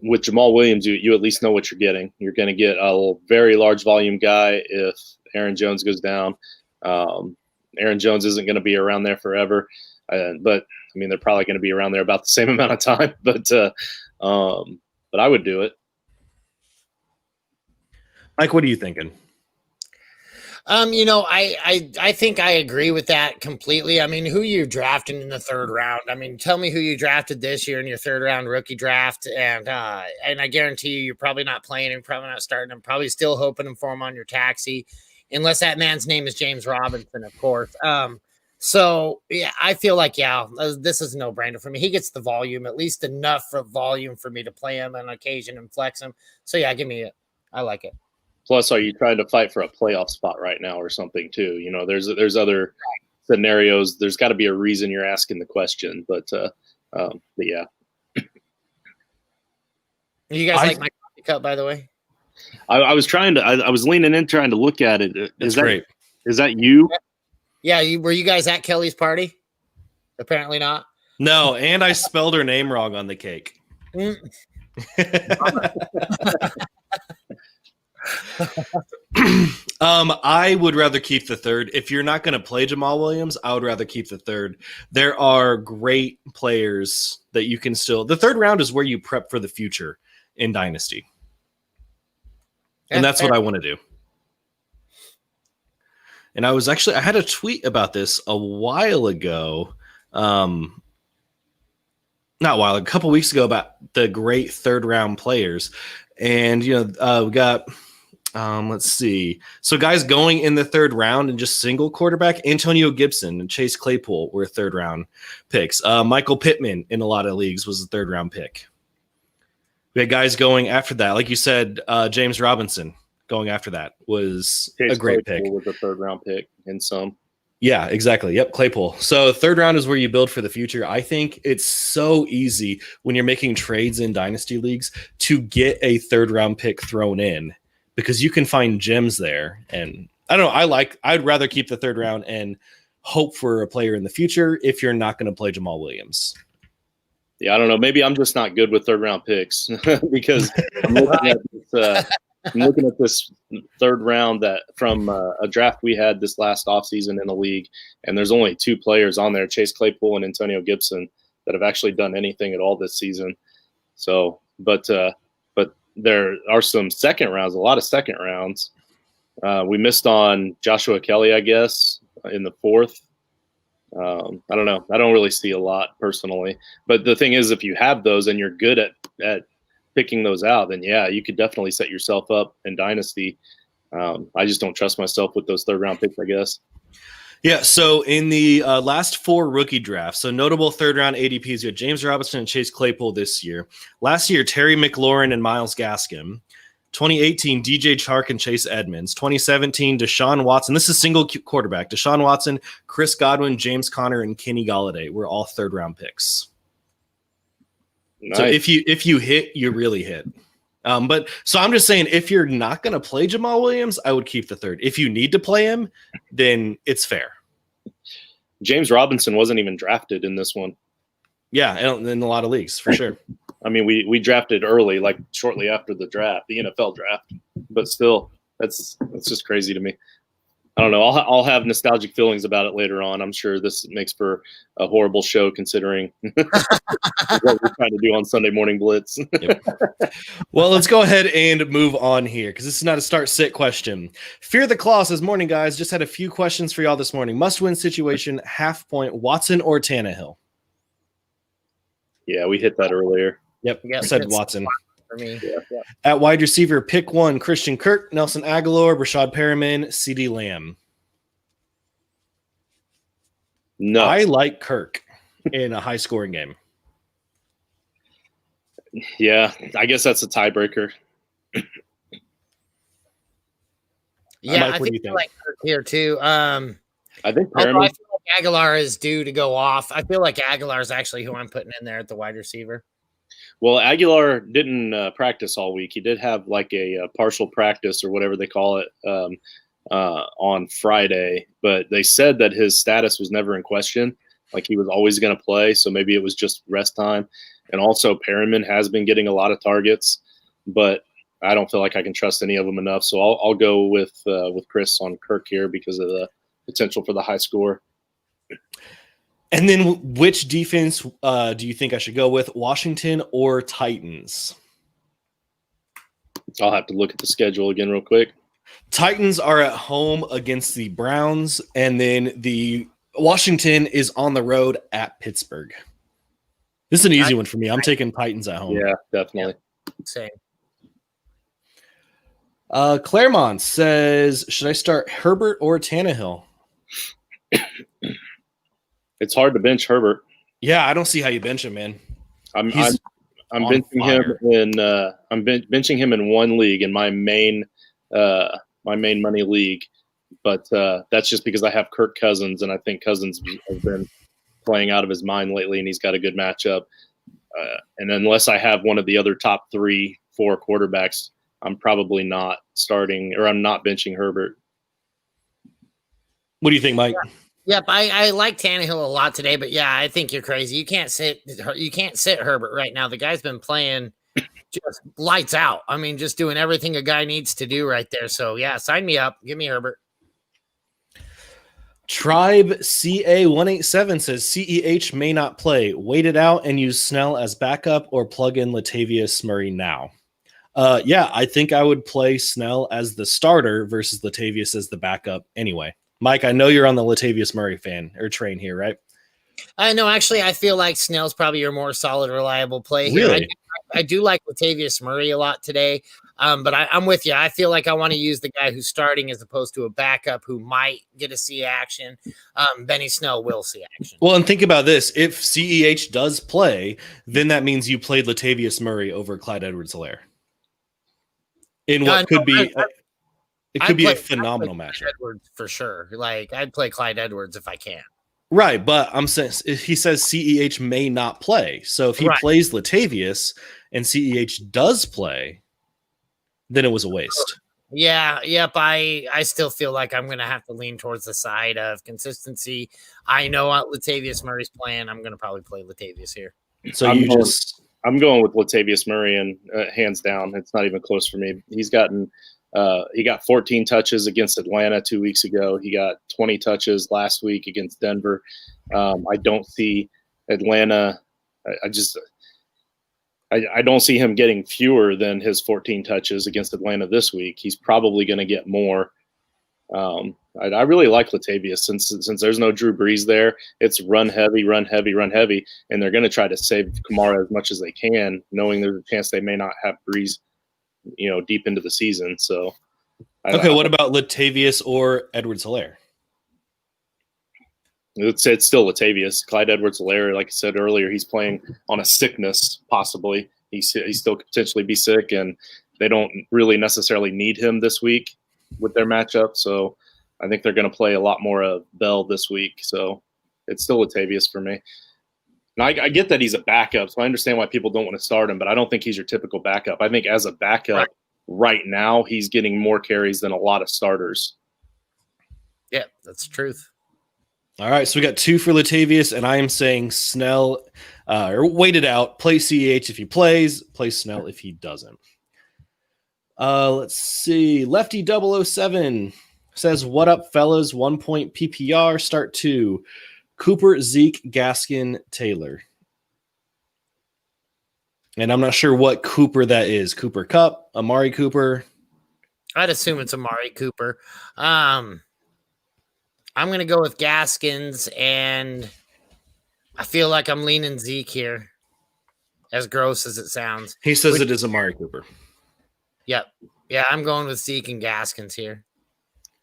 with Jamal Williams, you at least know what you're getting. You're going to get a very large volume guy if Aaron Jones goes down. Aaron Jones isn't going to be around there forever, but I mean they're probably going to be around there about the same amount of time. But I would do it. Mike, what are you thinking? I think I agree with that completely. I mean, who you drafting in the 3rd round? I mean, tell me who you drafted this year in your 3rd round rookie draft, and I guarantee you're probably not playing him, probably not starting him, probably still hoping for him on your taxi, unless that man's name is James Robinson, of course. So yeah, I feel like this is a no-brainer for me. He gets the volume, at least enough for volume for me to play him on occasion and flex him. So yeah, give me it. I like it. Plus, are you trying to fight for a playoff spot right now or something too? You know, there's other scenarios. There's got to be a reason you're asking the question, but yeah. You guys like my coffee cup, by the way? I was trying to. I was leaning in trying to look at it. That's great. Is that you? Yeah, were you guys at Kelly's party? Apparently not. No, and I spelled her name wrong on the cake. Mm. I would rather keep the third. If you're not going to play Jamal Williams, I would rather keep the third. There are great players that you can still. The third round is where you prep for the future in Dynasty. And that's what I want to do. And I had a tweet about this a while ago. Not a while, a couple weeks ago, about the great third round players. And, we got, let's see. So guys going in the third round and just single quarterback, Antonio Gibson and Chase Claypool were third round picks. Michael Pittman in a lot of leagues was a third round pick. We had guys going after that. Like you said, James Robinson going after that was Chase a great Claypool pick. Was a third round pick in some. Yeah, exactly. Yep, Claypool. So third round is where you build for the future. I think it's so easy when you're making trades in dynasty leagues to get a third round pick thrown in because you can find gems there. And I don't know. I'd rather keep the third round and hope for a player in the future if you're not going to play Jamal Williams. Yeah, I don't know. Maybe I'm just not good with third round picks because I'm looking at this third round that from a draft we had this last offseason in the league, and there's only two players on there, Chase Claypool and Antonio Gibson, that have actually done anything at all this season. So, but there are some second rounds, a lot of second rounds. We missed on Joshua Kelly, I guess, in the fourth. I don't know. I don't really see a lot personally. But the thing is, if you have those and you're good at picking those out, then yeah, you could definitely set yourself up in Dynasty. I just don't trust myself with those third round picks, I guess. Yeah, so in the last four rookie drafts, so notable third round ADPs, you had James Robinson and Chase Claypool this year. Last year, Terry McLaurin and Myles Gaskin. 2018, DJ Chark and Chase Edmonds. 2017, Deshaun Watson. This is single quarterback. Deshaun Watson, Chris Godwin, James Conner, and Kenny Golladay were all third round picks. Nice. So if you hit, you really hit. But so I'm just saying, if you're not going to play Jamal Williams, I would keep the third. If you need to play him, then it's fair. James Robinson wasn't even drafted in this one. Yeah, in a lot of leagues, for sure. I mean, we drafted early, like shortly after the draft, the NFL draft. But still, that's just crazy to me. I don't know. I'll have nostalgic feelings about it later on. I'm sure this makes for a horrible show considering what we're trying to do on Sunday Morning Blitz. Yep. Well, let's go ahead and move on here because this is not a start-sit question. Fear the Claw says, morning, guys. Just had a few questions for y'all this morning. Must-win situation, half point, Watson or Tannehill? Yeah, we hit that earlier. Yep, said Watson. For me. Yeah. At wide receiver, pick one, Christian Kirk, Nelson Aguilar, Rashad Perriman, CeeDee Lamb. No. I like Kirk in a high-scoring game. Yeah, I guess that's a tiebreaker. Yeah, Mike, I what do think you think? I like Kirk here too. I think I Perriman. feel like Aguilar is due to go off. I feel like Aguilar is actually who I'm putting in there at the wide receiver. Well, Aguilar didn't practice all week. He did have like a partial practice or whatever they call it on Friday, but they said that his status was never in question. Like he was always going to play, so maybe it was just rest time. And also, Perriman has been getting a lot of targets, but I don't feel like I can trust any of them enough. So I'll go with Chris on Kirk here because of the potential for the high score. And then which defense do you think I should go with, Washington or Titans? I'll have to look at the schedule again real quick. Titans are at home against the Browns, and then the Washington is on the road at Pittsburgh. This is an easy one for me. I'm taking Titans at home. Yeah, definitely. Same. Claremont says, should I start Herbert or Tannehill? It's hard to bench Herbert. Yeah, I don't see how you bench him, man. I'm He's benching fire. him in benching him in one league in my main money league, but that's just because I have Kirk Cousins and I think Cousins has been playing out of his mind lately and he's got a good matchup. And unless I have one of the other top 3-4 quarterbacks, I'm probably not starting or I'm not benching Herbert. What do you think, Mike? Yep, I like Tannehill a lot today, but yeah, I think you're crazy. You can't sit Herbert right now. The guy's been playing just lights out. I mean, just doing everything a guy needs to do right there. So yeah, sign me up. Give me Herbert. Tribe CA187 says CEH may not play. Wait it out and use Snell as backup or plug in Latavius Murray now. Yeah, I think I would play Snell as the starter versus Latavius as the backup anyway. Mike, I know you're on the Latavius Murray fan or train here, right? No, actually, I feel like Snell's probably your more solid, reliable play here. Really? I do like Latavius Murray a lot today, but I'm with you. I feel like I want to use the guy who's starting as opposed to a backup who might get to see action. Benny Snell will see action. Well, and think about this. If CEH does play, then that means you played Latavius Murray over Clyde Edwards-Helaire. In what could be a phenomenal matchup. Edwards for sure. Like, I'd play Clyde Edwards if I can. Right, but I'm saying he says CEH may not play. So if he plays Latavius and CEH does play, then it was a waste. Yeah, yep. I still feel like I'm going to have to lean towards the side of consistency. I know Latavius Murray's playing. I'm going to probably play Latavius here. So I'm going with Latavius Murray, and hands down, it's not even close for me. He got 14 touches against Atlanta 2 weeks ago. He got 20 touches last week against Denver. I don't see Atlanta. I don't see him getting fewer than his 14 touches against Atlanta this week. He's probably going to get more. I really like Latavius since there's no Drew Brees there. It's run heavy, and they're going to try to save Kamara as much as they can, knowing there's a chance they may not have Brees, deep into the season. So, what about Latavius or Edwards-Helaire? It's still Latavius. Clyde Edwards-Helaire, like I said earlier, he's playing on a sickness, possibly. He still could potentially be sick, and they don't really necessarily need him this week with their matchup. So I think they're going to play a lot more of Bell this week. So it's still Latavius for me. Now, I get that he's a backup, so I understand why people don't want to start him, but I don't think he's your typical backup. I think as a backup right now, he's getting more carries than a lot of starters. Yeah, that's the truth. All right, so we got 2 for Latavius, and I am saying Snell, or wait it out, play CEH if he plays, play Snell if he doesn't. Let's see. Lefty 007 says, what up, fellas? 1 point PPR, start 2. Cooper, Zeke, Gaskin, Taylor. And I'm not sure what Cooper that is. Cooper Kupp, Amari Cooper. I'd assume it's Amari Cooper. I'm going to go with Gaskins, and I feel like I'm leaning Zeke here, as gross as it sounds. He says it is Amari Cooper. Yep. Yeah, I'm going with Zeke and Gaskins here.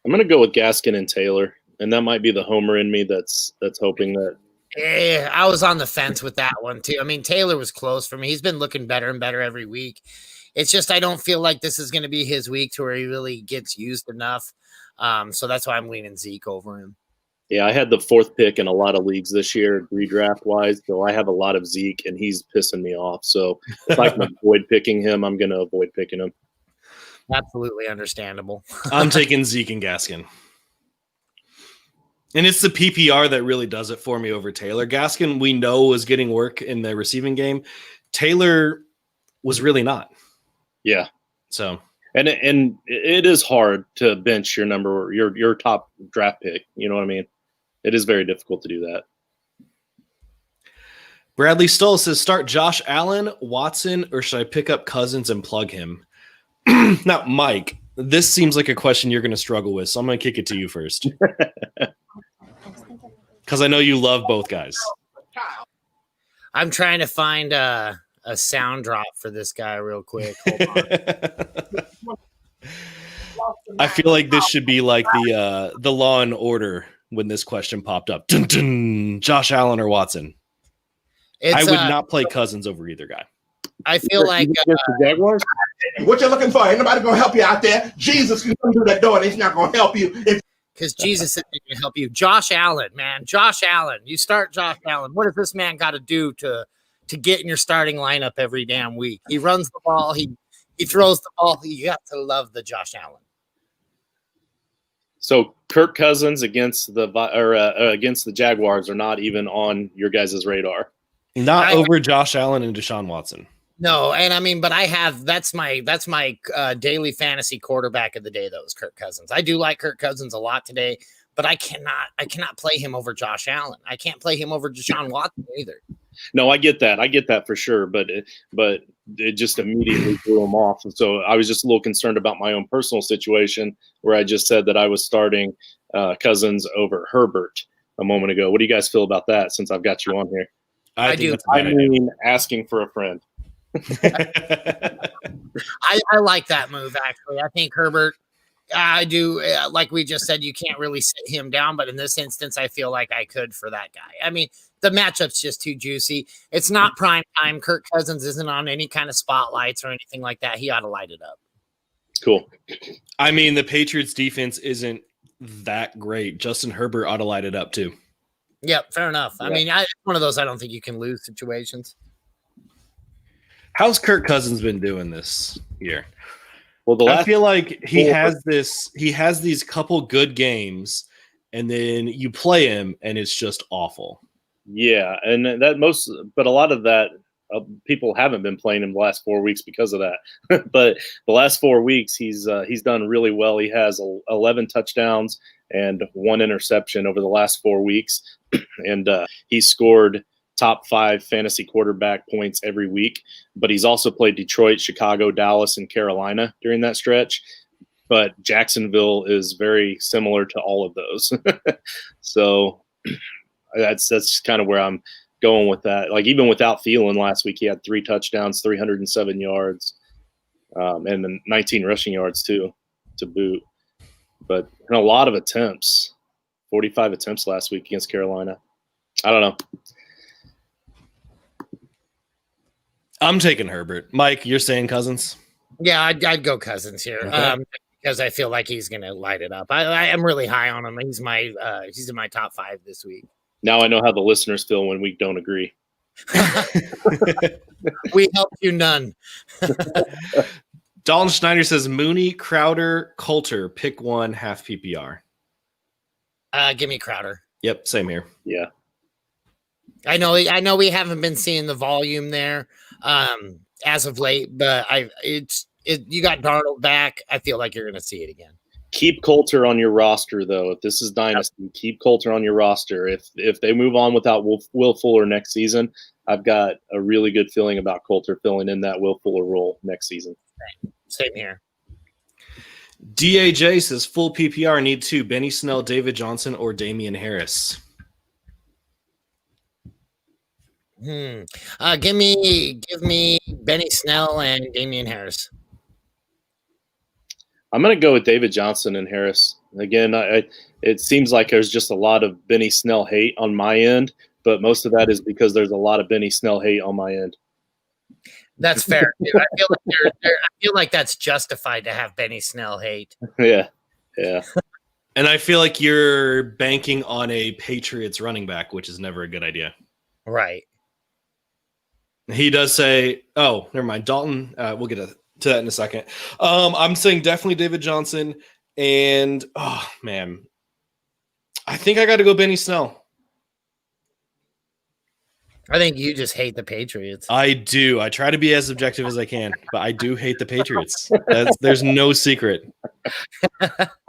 I'm going to go with Gaskin and Taylor, and that might be the homer in me that's hoping that. Yeah, I was on the fence with that one too. I mean, Taylor was close for me. He's been looking better and better every week. It's just I don't feel like this is going to be his week to where he really gets used enough. So that's why I'm leaning Zeke over him. Yeah, I had the 4th pick in a lot of leagues this year, redraft wise. So I have a lot of Zeke, and he's pissing me off. So if I can avoid picking him, I'm going to avoid picking him. Absolutely understandable. I'm taking Zeke and Gaskin. And it's the PPR that really does it for me over Taylor. Gaskin, we know, was getting work in the receiving game. Taylor was really not. Yeah. So, and it is hard to bench your top draft pick. You know what I mean? It is very difficult to do that. Bradley Stoll says, start Josh Allen, Watson, or should I pick up Cousins and plug him? Now, Mike, this seems like a question you're going to struggle with, so I'm going to kick it to you first. Because I know you love both guys. I'm trying to find a sound drop for this guy real quick. Hold on. I feel like this should be like the Law and Order when this question popped up. Dun, dun, Josh Allen or Watson? I would not play Cousins over either guy. I feel like what you're looking for, ain't nobody gonna help you out there. Jesus can come through that door and he's not gonna help you. Because Jesus isn't going to help you. Josh Allen, man. Josh Allen. You start Josh Allen. What does this man got to do to get in your starting lineup every damn week? He runs the ball. He throws the ball. You got to love the Josh Allen. So Kirk Cousins against the Jaguars are not even on your guys' radar. Not over Josh Allen and Deshaun Watson. No, and I mean, but that's my daily fantasy quarterback of the day. Though is Kirk Cousins. I do like Kirk Cousins a lot today, but I cannot play him over Josh Allen. I can't play him over Deshaun Watson either. No, I get that for sure, but it just immediately threw him off. So I was just a little concerned about my own personal situation where I just said that I was starting Cousins over Herbert a moment ago. What do you guys feel about that? Since I've got you on here, I do. I mean, asking for a friend. I like that move, actually. I think Herbert, I do, like we just said, you can't really sit him down, but in this instance, I feel like I could for that guy. I mean, the matchup's just too juicy. It's not prime time. Kirk Cousins isn't on any kind of spotlights or anything like that. He ought to light it up. Cool. I mean, the Patriots defense isn't that great. Justin Herbert ought to light it up too. Yep, fair enough. Yeah. I mean, one of those I don't think you can lose situations. How's Kirk Cousins been doing this year? Well, I feel like he has these couple good games, and then you play him, and it's just awful. Yeah, and but a lot of that people haven't been playing him the last 4 weeks because of that. But the last 4 weeks, he's done really well. He has 11 touchdowns and 1 interception over the last 4 weeks, and he's scored top 5 fantasy quarterback points every week. But he's also played Detroit, Chicago, Dallas, and Carolina during that stretch. But Jacksonville is very similar to all of those. So that's kind of where I'm going with that. Like, even without Thielen last week, he had 3 touchdowns, 307 yards, and then 19 rushing yards too, to boot. But in a lot of attempts, 45 attempts last week against Carolina. I don't know. I'm taking Herbert. Mike, you're saying Cousins? Yeah, I'd go Cousins here. Okay. Because I feel like he's going to light it up. I am really high on him. He's in my top 5 this week. Now I know how the listeners feel when we don't agree. We help you none. Dalton Schneider says Mooney, Crowder, Coulter. Pick one, half PPR. Give me Crowder. Yep, same here. Yeah. I know we haven't been seeing the volume there as of late, but you got Darnold back. I feel like you're going to see it again. Keep Coulter on your roster, though. If this is dynasty, keep Coulter on your roster. If they move on without Will Fuller next season, I've got a really good feeling about Coulter filling in that Will Fuller role next season. Same here. DAJ says full PPR need 2: Benny Snell, David Johnson, or Damian Harris. Give me Benny Snell and Damian Harris. I'm going to go with David Johnson and Harris. Again, it seems like there's just a lot of Benny Snell hate on my end, but most of that is because there's a lot of Benny Snell hate on my end. That's fair. I feel like that's justified to have Benny Snell hate. Yeah. And I feel like you're banking on a Patriots running back, which is never a good idea. Right. He does say, oh, never mind. Dalton, we'll get to that in a second. I'm saying definitely David Johnson. And, oh, man, I think I got to go Benny Snell. I think you just hate the Patriots. I do. I try to be as objective as I can, but I do hate the Patriots. There's no secret.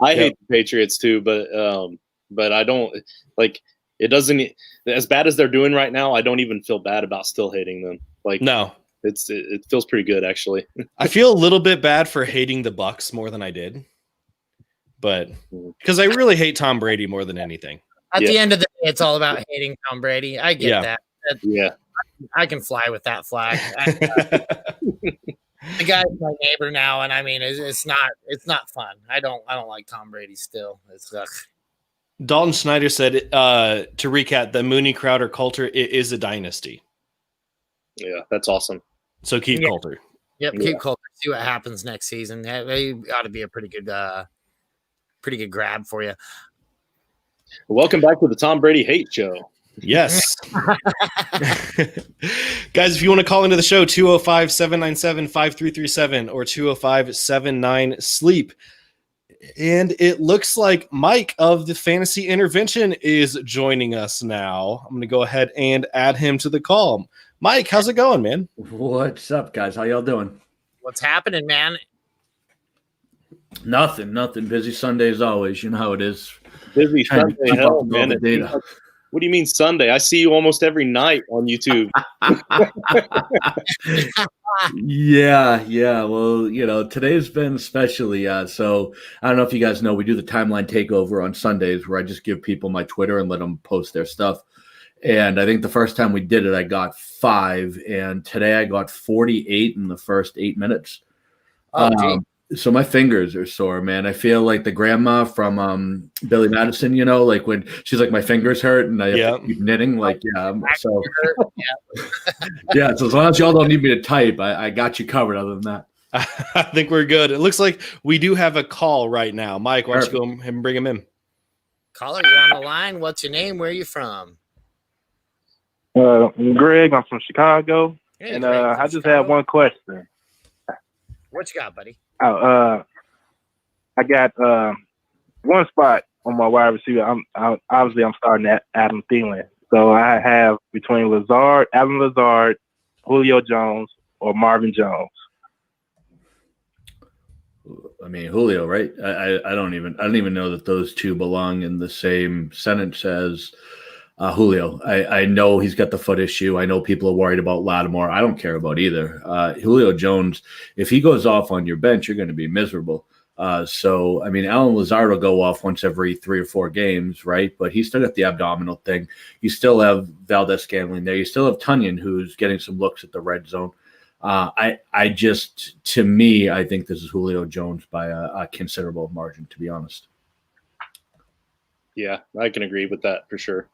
I hate the Patriots too, but I don't like it. Doesn't, as bad as they're doing right now, I don't even feel bad about still hating them. Like, no, it feels pretty good actually. I feel a little bit bad for hating the Bucs more than I did, but because I really hate Tom Brady more than anything. At the end of the day, it's all about hating Tom Brady. I get that. Yeah, I can fly with that flag. The guy's my neighbor now, and I mean, it's not fun. I don't like Tom Brady still. It's Dalton Schneider said to recap, the Mooney, Crowder, Coulter, it is a dynasty. Yeah, that's awesome. So keep Coulter. Yep, keep Coulter. See what happens next season. They ought to be a pretty good grab for you. Welcome back to the Tom Brady Hate Show. Yes. Guys, if you want to call into the show, 205-797-5337 or 205-79-SLEEP. And it looks like Mike of the Fantasy Intervention is joining us now. I'm going to go ahead and add him to the call. Mike, how's it going, man? What's up, guys? How y'all doing? What's happening, man? Nothing. Busy Sunday as always. You know how it is. Busy Trying to Sunday, keep hell, up with all man. the data. What do you mean Sunday? I see you almost every night on YouTube. Yeah. Well, today's been especially. So I don't know if you guys know, we do the timeline takeover on Sundays where I just give people my Twitter and let them post their stuff. And I think the first time we did it, I got 5, and today I got 48 in the first 8 minutes. So my fingers are sore, man. I feel like the grandma from Billy Madison, like when she's like, my fingers hurt and I have to keep knitting. Like, So as long as y'all don't need me to type, I got you covered other than that. I think we're good. It looks like we do have a call right now. Mike, why don't you go ahead and bring him in? Caller, you're on the line. What's your name? Where are you from? I'm Greg. I'm from Chicago. Hey, and Greg, I from just Chicago. had one question. What you got, buddy? I got one spot on my wide receiver. I'm starting at Adam Thielen. So I have between Adam Lazard, Julio Jones, or Marvin Jones. I mean, Julio, right? I don't even know that those two belong in the same sentence as Julio. I know he's got the foot issue. I know people are worried about Lattimore. I don't care about either. Julio Jones, if he goes off on your bench, you're going to be miserable. So, I mean, Alan Lazard will go off once every 3 or 4 games, right? But he's still got the abdominal thing. You still have Valdez-Scantling there. You still have Tunyon, who's getting some looks at the red zone. I think this is Julio Jones by a considerable margin, to be honest. Yeah, I can agree with that for sure.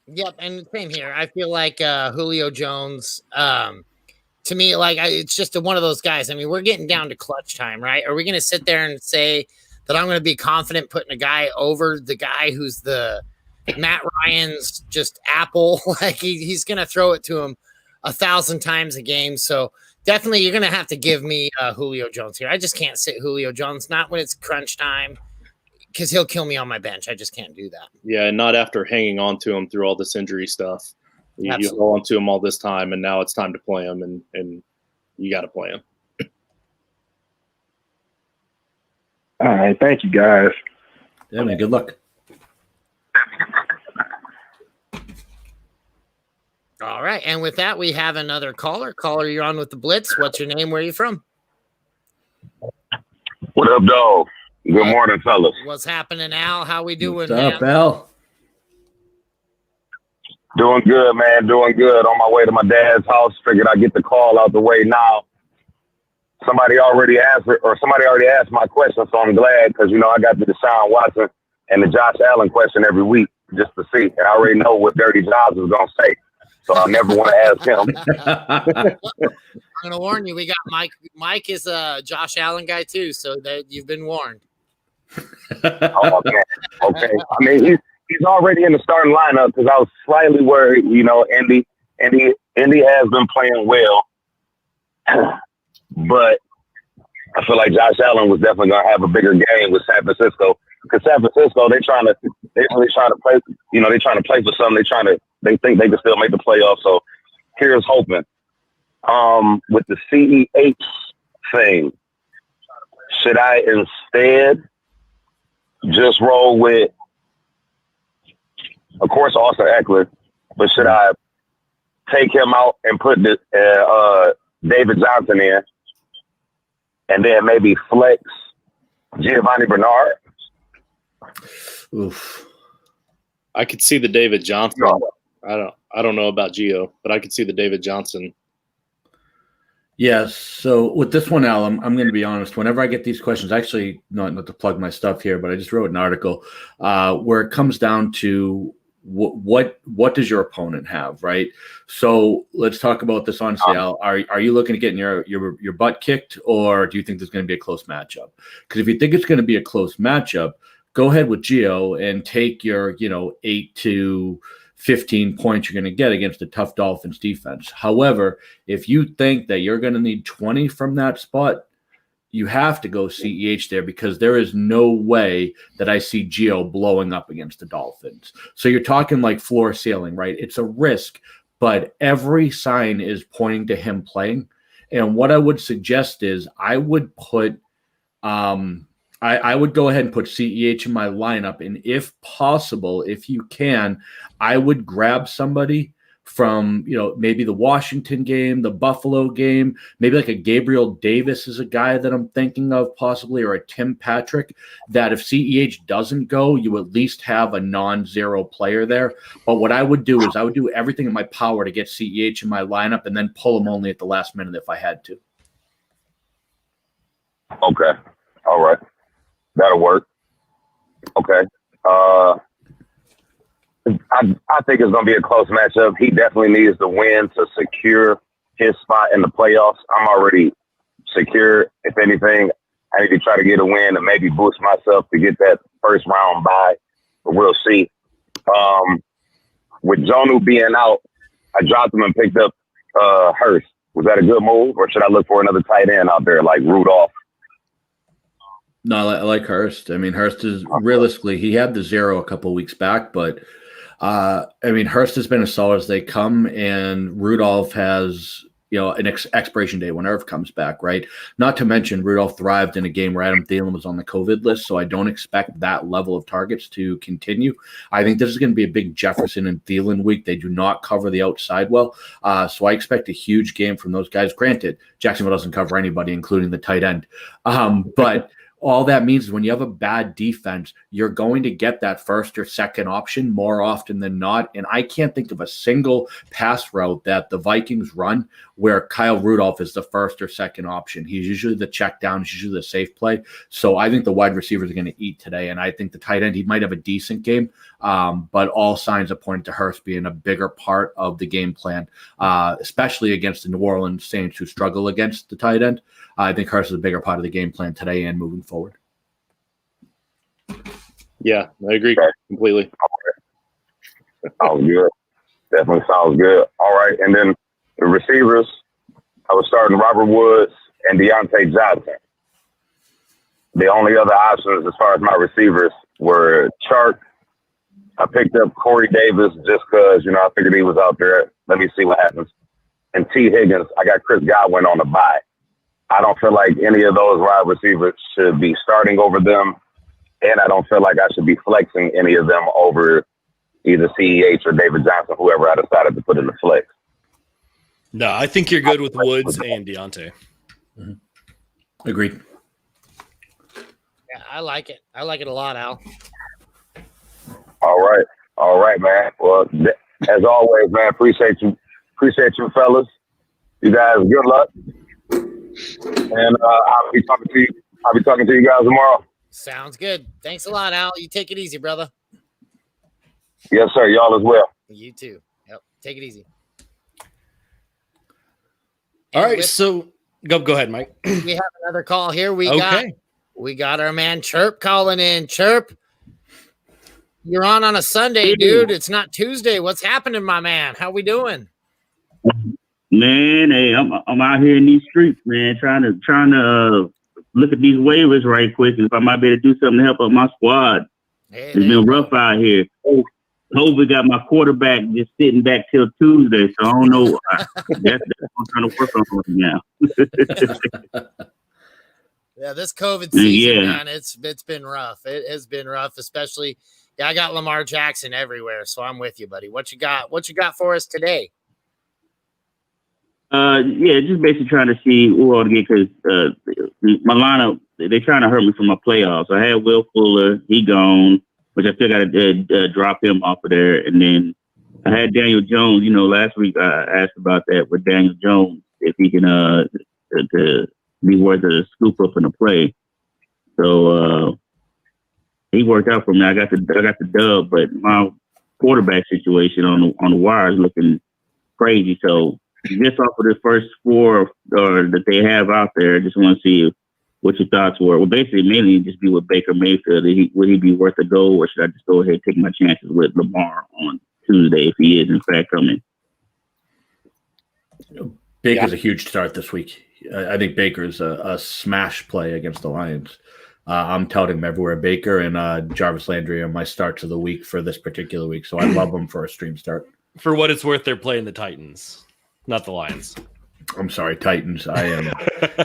Yep, and same here. I feel like Julio Jones, to me, it's just one of those guys. I mean, we're getting down to clutch time, right? Are we going to sit there and say that I'm going to be confident putting a guy over the guy who's the Matt Ryan's just apple? Like he's going to throw it to him 1,000 times a game. So definitely you're going to have to give me Julio Jones here. I just can't sit Julio Jones, not when it's crunch time, because he'll kill me on my bench. I just can't do that. Yeah, and not after hanging on to him through all this injury stuff. You hold on to him all this time, and now it's time to play him, and you got to play him. All right. Thank you, guys. Yeah, man. Good luck. All right. And with that, we have another caller. Caller, you're on with the Blitz. What's your name? Where are you from? What up, dog? Good morning, fellas. What's happening, Al? How we doing, What's up, man? Al? Doing good, man. Doing good. On my way to my dad's house. Figured I'd get the call out the way now. Somebody already asked my question, so I'm glad because, I got the Deshaun Watson and the Josh Allen question every week just to see. And I already know what Dirty Jobs is going to say. So I never want to ask him. I'm going to warn you. We got Mike. Mike is a Josh Allen guy, too, so that you've been warned. Oh, okay. I mean, he's already in the starting lineup because I was slightly worried. Indy has been playing well, but I feel like Josh Allen was definitely going to have a bigger game with San Francisco because San Francisco they're really trying to play. They're trying to play for something. They think they can still make the playoffs. So here's hoping. With the CEH thing, should I instead just roll with, of course, Austin Eckler, but should I take him out and put David Johnson in, and then maybe flex Giovanni Bernard? Oof. I could see the David Johnson. I don't know about Gio, but I could see the David Johnson. Yes. So with this one, Al, I'm going to be honest. Whenever I get these questions, actually, not to plug my stuff here, but I just wrote an article where it comes down to what does your opponent have, right? So let's talk about this honestly, Al. Are you looking at getting your butt kicked, or do you think there's going to be a close matchup? Because if you think it's going to be a close matchup, go ahead with Gio and take your 8 to 15 points you're going to get against a tough Dolphins defense. However, if you think that you're going to need 20 from that spot, you have to go CEH there because there is no way that I see Gio blowing up against the Dolphins. So you're talking like floor ceiling, right? It's a risk, but every sign is pointing to him playing. And what I would suggest is I would put I would go ahead and put CEH in my lineup. And if possible, if you can, I would grab somebody from, maybe the Washington game, the Buffalo game, maybe like a Gabriel Davis is a guy that I'm thinking of possibly, or a Tim Patrick, that if CEH doesn't go, you at least have a non-zero player there. But what I would do is I would do everything in my power to get CEH in my lineup and then pull him only at the last minute if I had to. Okay. All right. That'll work. Okay. I think it's going to be a close matchup. He definitely needs to win to secure his spot in the playoffs. I'm already secure. If anything, I need to try to get a win and maybe boost myself to get that first round bye, but we'll see. With Jonnu being out, I dropped him and picked up Hurst. Was that a good move, or should I look for another tight end out there like Rudolph? No, I like Hurst. I mean, Hurst is realistically, he had the 0 a couple of weeks back, but Hurst has been as solid as they come, and Rudolph has, an expiration date when Irv comes back, right? Not to mention Rudolph thrived in a game where Adam Thielen was on the COVID list, so I don't expect that level of targets to continue. I think this is going to be a big Jefferson and Thielen week. They do not cover the outside well, so I expect a huge game from those guys. Granted, Jacksonville doesn't cover anybody, including the tight end, but all that means is when you have a bad defense, you're going to get that first or second option more often than not. And I can't think of a single pass route that the Vikings run where Kyle Rudolph is the first or second option. He's usually the check down, he's usually the safe play. So I think the wide receivers are going to eat today. And I think the tight end, he might have a decent game, but all signs are pointing to Hurst being a bigger part of the game plan, especially against the New Orleans Saints who struggle against the tight end. I think Hurst is a bigger part of the game plan today and moving forward. Yeah, I agree completely. Sounds good. Definitely sounds good. All right, and then the receivers, I was starting Robert Woods and Deontay Johnson. The only other options as far as my receivers were Chark. I picked up Corey Davis just because, I figured he was out there. Let me see what happens. And T. Higgins, I got Chris Godwin on the bye. I don't feel like any of those wide receivers should be starting over them, and I don't feel like I should be flexing any of them over either CEH or David Johnson, whoever I decided to put in the flex. No, I think you're good with Woods and Deontay. Mm-hmm. Agreed. Yeah, I like it. I like it a lot, Al. All right, man. Well, as always, man, appreciate you fellas. You guys, good luck. And I'll be talking to you guys tomorrow. Sounds good. Thanks a lot, Al. You take it easy, brother. Yes, sir. Y'all as well. You too. Yep. Take it easy. All right, so go ahead, Mike. We have another call here. We got our man Chirp calling in. Chirp, you're on a Sunday, dude. It's not Tuesday. What's happening, my man? How we doing? Man, hey, I'm out here in these streets, man, trying to look at these waivers right quick. If I might be able to do something to help out my squad. It's been rough out here. COVID got my quarterback just sitting back till Tuesday, so I don't know. That's what I'm trying to work on right now. Yeah, this COVID season, man, it's been rough. It has been rough, especially. Yeah, I got Lamar Jackson everywhere, so I'm with you, buddy. What you got for us today? Just basically trying to see who ought to get, because my lineup, they're trying to hurt me for my playoffs. I had Will Fuller, he gone, which I still got to drop him off of there. And then I had Daniel Jones. Last week I asked about that with Daniel Jones, if he can to be worth a scoop up in the play. So he worked out for me. I got the dub, but my quarterback situation on the wire is looking crazy. So just off of the first four that they have out there, I just want to see what your thoughts were. Well, basically, mainly just be with Baker Mayfield. Would he be worth a go, or should I just go ahead and take my chances with Lamar on Tuesday if he is in fact coming? Baker's a huge start this week. I think Baker's a smash play against the Lions. I'm touting him everywhere. Baker and Jarvis Landry are my starts of the week for this particular week, so I love them for a stream start. For what it's worth, they're playing the Titans, not the Lions. I'm sorry, Titans. I am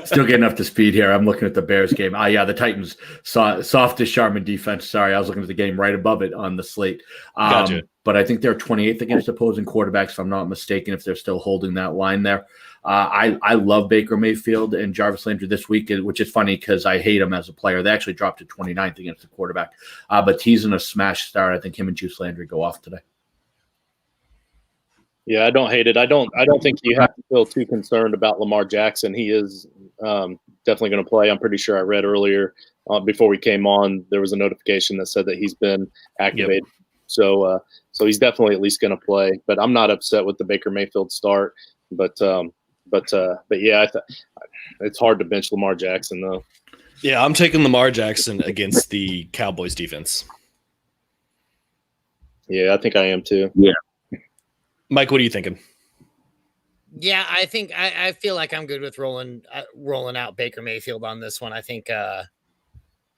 still getting up to speed here. I'm looking at the Bears game. Yeah, the Titans softest Sharman defense. Sorry, I was looking at the game right above it on the slate. Gotcha. But I think they're 28th against opposing quarterbacks, if I'm not mistaken, if they're still holding that line there. I love Baker Mayfield and Jarvis Landry this week, which is funny because I hate him as a player. They actually dropped to 29th against the quarterback. But he's in a smash start. I think him and Juice Landry go off today. Yeah, I don't hate it. I don't think you have to feel too concerned about Lamar Jackson. He is definitely going to play. I'm pretty sure I read earlier before we came on, there was a notification that said that he's been activated. Yep. So he's definitely at least going to play. But I'm not upset with the Baker Mayfield start. But yeah, it's hard to bench Lamar Jackson though. Yeah, I'm taking Lamar Jackson against the Cowboys defense. Yeah, I think I am too. Yeah. Mike, what are you thinking? Yeah, I think I feel like I'm good with rolling out Baker Mayfield on this one. I think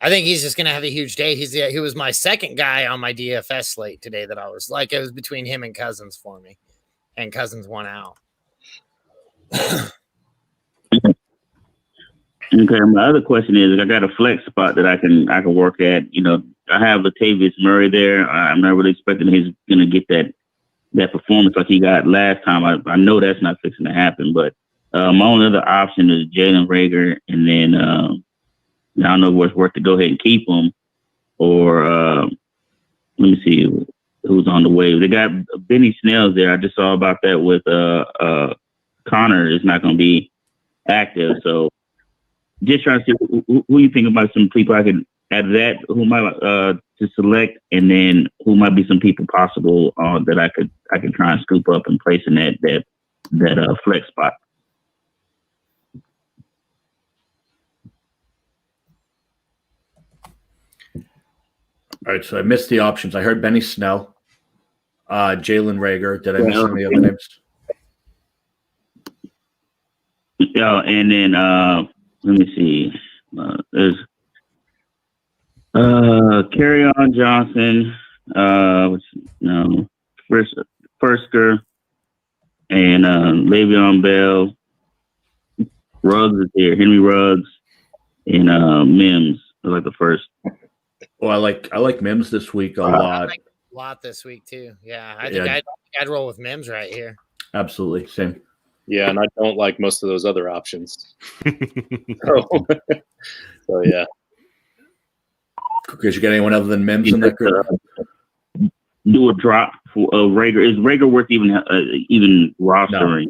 he's just going to have a huge day. He was my second guy on my DFS slate today that I was like, it was between him and Cousins for me, and Cousins won out. Okay, my other question is, I got a flex spot that I can work at. You know, I have Latavius Murray there. I'm not really expecting he's going to get that performance like he got last time. I know that's not fixing to happen, but my only other option is Jalen Reagor, and then I don't know what's worth to go ahead and keep him, or let me see who's on the wave. They got Benny Snell's there. I just saw about that with Connor is not going to be active, so just trying to see who you think about some people I could add to that, who might to select, and then who might be some people possible that I could try and scoop up and place in that flex spot. All right, so I missed the options. I heard Benny Snell, Jalen Reagor. Did I miss any other names? Yeah, and then let me see. There's Kerryon Johnson, Firsker, and Le'Veon Bell. Ruggs is here. Henry Ruggs and Mims are like the first. Well, I like Mims this week a lot. I like a lot this week too. Yeah, I think I'd roll with Mims right here. Absolutely, same. Yeah, and I don't like most of those other options. so yeah. Because you got anyone other than Mims in that group? Do a drop for Reagor. Is Reagor worth even rostering?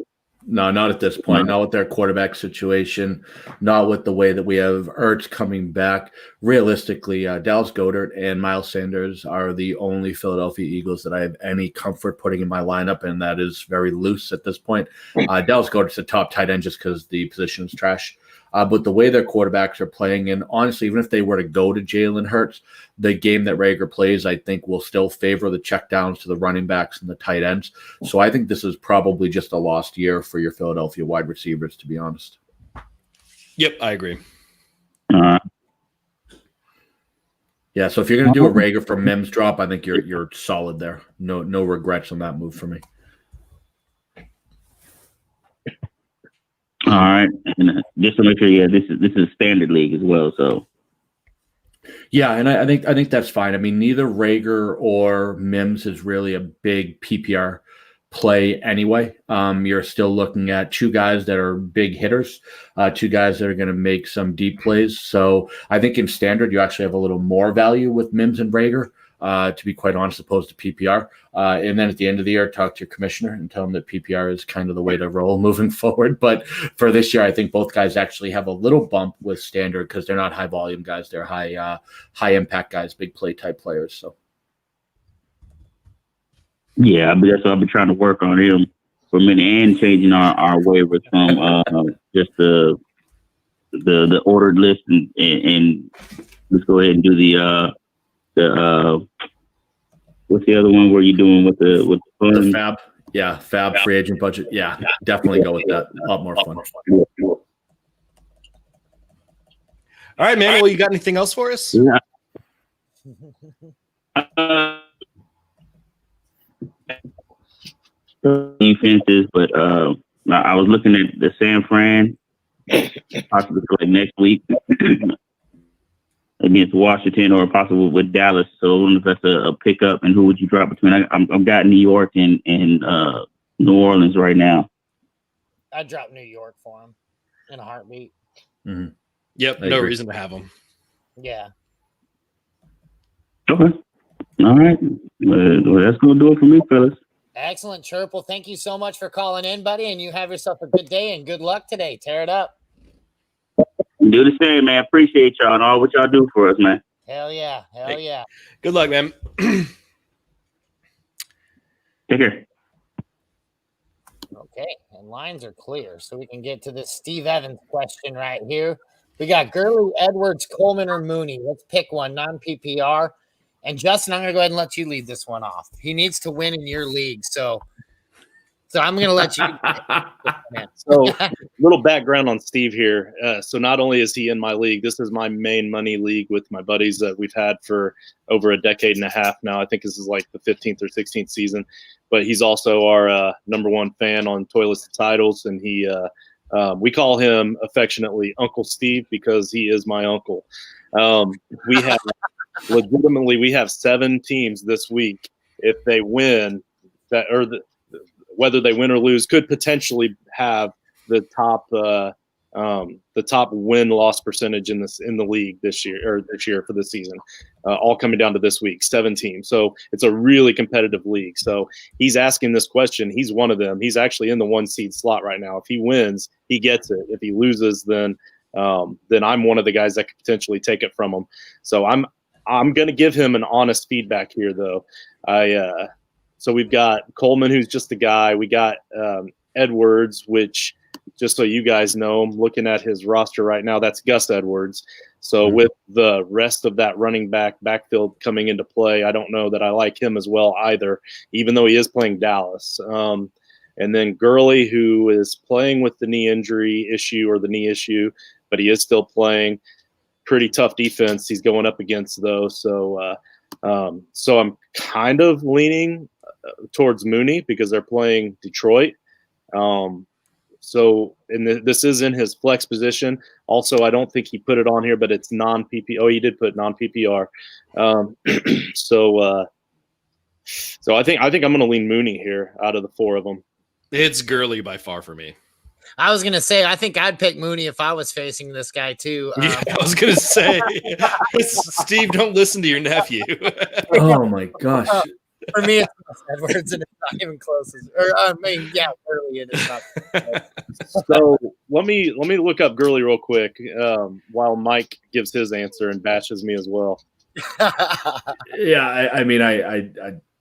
No, not at this point. Not with their quarterback situation. Not with the way that we have Ertz coming back. Realistically, Dallas Goedert and Miles Sanders are the only Philadelphia Eagles that I have any comfort putting in my lineup, and that is very loose at this point. Dallas Goedert's a top tight end just because the position is trash. But the way their quarterbacks are playing, and honestly, even if they were to go to Jalen Hurts, the game that Reagor plays, I think, will still favor the checkdowns to the running backs and the tight ends. So I think this is probably just a lost year for your Philadelphia wide receivers, to be honest. Yep, I agree. Yeah, so if you're going to do a Reagor for Mims drop, I think you're solid there. No regrets on that move for me. All right, and just to make sure, this is a standard league as well. So, yeah, and I think that's fine. I mean, neither Reagor or Mims is really a big PPR play anyway. You're still looking at two guys that are big hitters, two guys that are going to make some deep plays. So I think in standard, you actually have a little more value with Mims and Reagor. To be quite honest, opposed to PPR. And then at the end of the year, talk to your commissioner and tell him that PPR is kind of the way to roll moving forward. But for this year, I think both guys actually have a little bump with standard because they're not high volume guys. They're high impact guys, big play type players. So, yeah, but that's what I've been trying to work on him for a minute and changing our waivers from just the ordered list and let's go ahead and do the what's the other one where you doing with the fun? The Fab free agent budget. Yeah, definitely go with that. A lot more fun. All right, man. Well, you got anything else for us? Yeah. Defenses, but I was looking at the San Fran possibly for like next week against Washington or possible with Dallas. So I wonder if that's a pickup, and who would you drop between? I've got New York and New Orleans right now. I'd drop New York for him in a heartbeat. Mm-hmm. Yep, no reason to have them. Yeah. Okay. All right. Well, that's going to do it for me, fellas. Excellent, Chirp. Well, thank you so much for calling in, buddy, and you have yourself a good day and good luck today. Tear it up. Do the same, man. Appreciate y'all and all what y'all do for us, man. Hell yeah. Hell yeah. Good luck, man. Take care. Okay, and lines are clear, so we can get to this Steve Evans question right here. We got Gurley, Edwards, Coleman, or Mooney. Let's pick one, non-PPR. And Justin, I'm going to go ahead and let you lead this one off. He needs to win in your league, so I'm going to let you. So, little background on Steve here. So, not only is he in my league, this is my main money league with my buddies that we've had for over a decade and a half now. I think this is like the 15th or 16th season. But he's also our number one fan on Toilets to Titles, and we call him affectionately Uncle Steve because he is my uncle. We have 7 teams this week. If they win, whether they win or lose, could potentially have the top win-loss percentage in the league this year for the season. All coming down to this week, 7 teams. So it's a really competitive league. So he's asking this question. He's one of them. He's actually in the 1 seed slot right now. If he wins, he gets it. If he loses, then I'm one of the guys that could potentially take it from him. So I'm going to give him an honest feedback here, though. So we've got Coleman, who's just a guy. We got Edwards, which, just so you guys know, I'm looking at his roster right now, that's Gus Edwards. So with the rest of that running backfield coming into play, I don't know that I like him as well either, even though he is playing Dallas. And then Gurley, who is playing with the knee injury issue or the knee issue, but he is still playing. Pretty tough defense he's going up against, though. So I'm kind of leaning towards Mooney because they're playing Detroit. This is in his flex position. Also, I don't think he put it on here, but it's non-PPR. Oh, he did put non-PPR. So I think I'm going to lean Mooney here out of the 4 of them. It's Gurley by far for me. I was going to say, I think I'd pick Mooney if I was facing this guy, too. Yeah, I was going to say, Steve, don't listen to your nephew. Oh, my gosh. For me, it's Edwards, and it's not even close. Gurley, and it's not. So let me look up Gurley real quick while Mike gives his answer and bashes me as well. Yeah, I mean,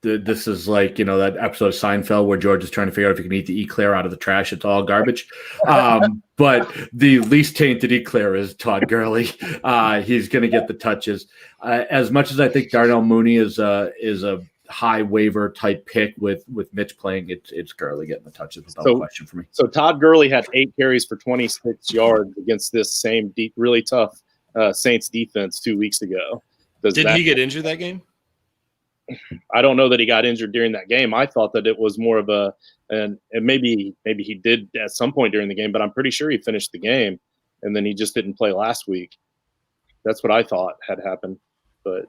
this is like, that episode of Seinfeld where George is trying to figure out if he can eat the eclair out of the trash. It's all garbage. But the least tainted eclair is Todd Gurley. He's going to get the touches. As much as I think Darnell Mooney is a high waiver type pick with Mitch playing, it's Gurley getting the touches without question for me. So Todd Gurley had 8 carries for 26 yards against this same really tough Saints defense 2 weeks ago. Did he get injured that game? I don't know that he got injured during that game. I thought that it was more of and maybe he did at some point during the game, but I'm pretty sure he finished the game and then he just didn't play last week. That's what I thought had happened. But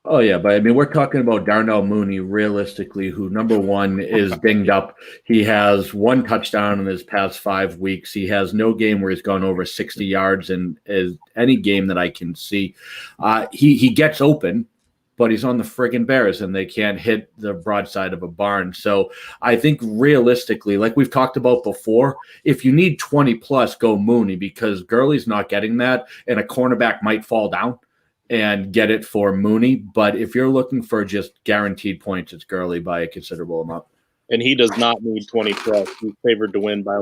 oh yeah, but I mean, we're talking about Darnell Mooney realistically, who number one is dinged up. He has 1 touchdown in his past 5 weeks. He has no game where he's gone over 60 yards in any game that I can see. He gets open, but he's on the friggin' Bears and they can't hit the broadside of a barn. So I think realistically, like we've talked about before, if you need 20 plus, go Mooney, because Gurley's not getting that and a cornerback might fall down and get it for Mooney. But if you're looking for just guaranteed points, it's Gurley by a considerable amount. And he does not need 20 plus. He's favored to win by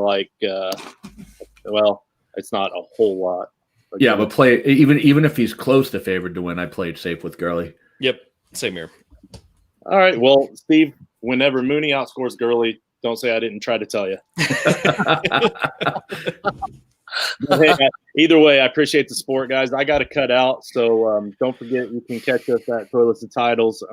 it's not a whole lot. Yeah, but even if he's close to favored to win, I played safe with Gurley. Yep, same here. All right, well, Steve, whenever Mooney outscores Gurley, don't say I didn't try to tell you. Hey, either way, I appreciate the support, guys. I got to cut out, so don't forget you can catch us at Toilets and Titles.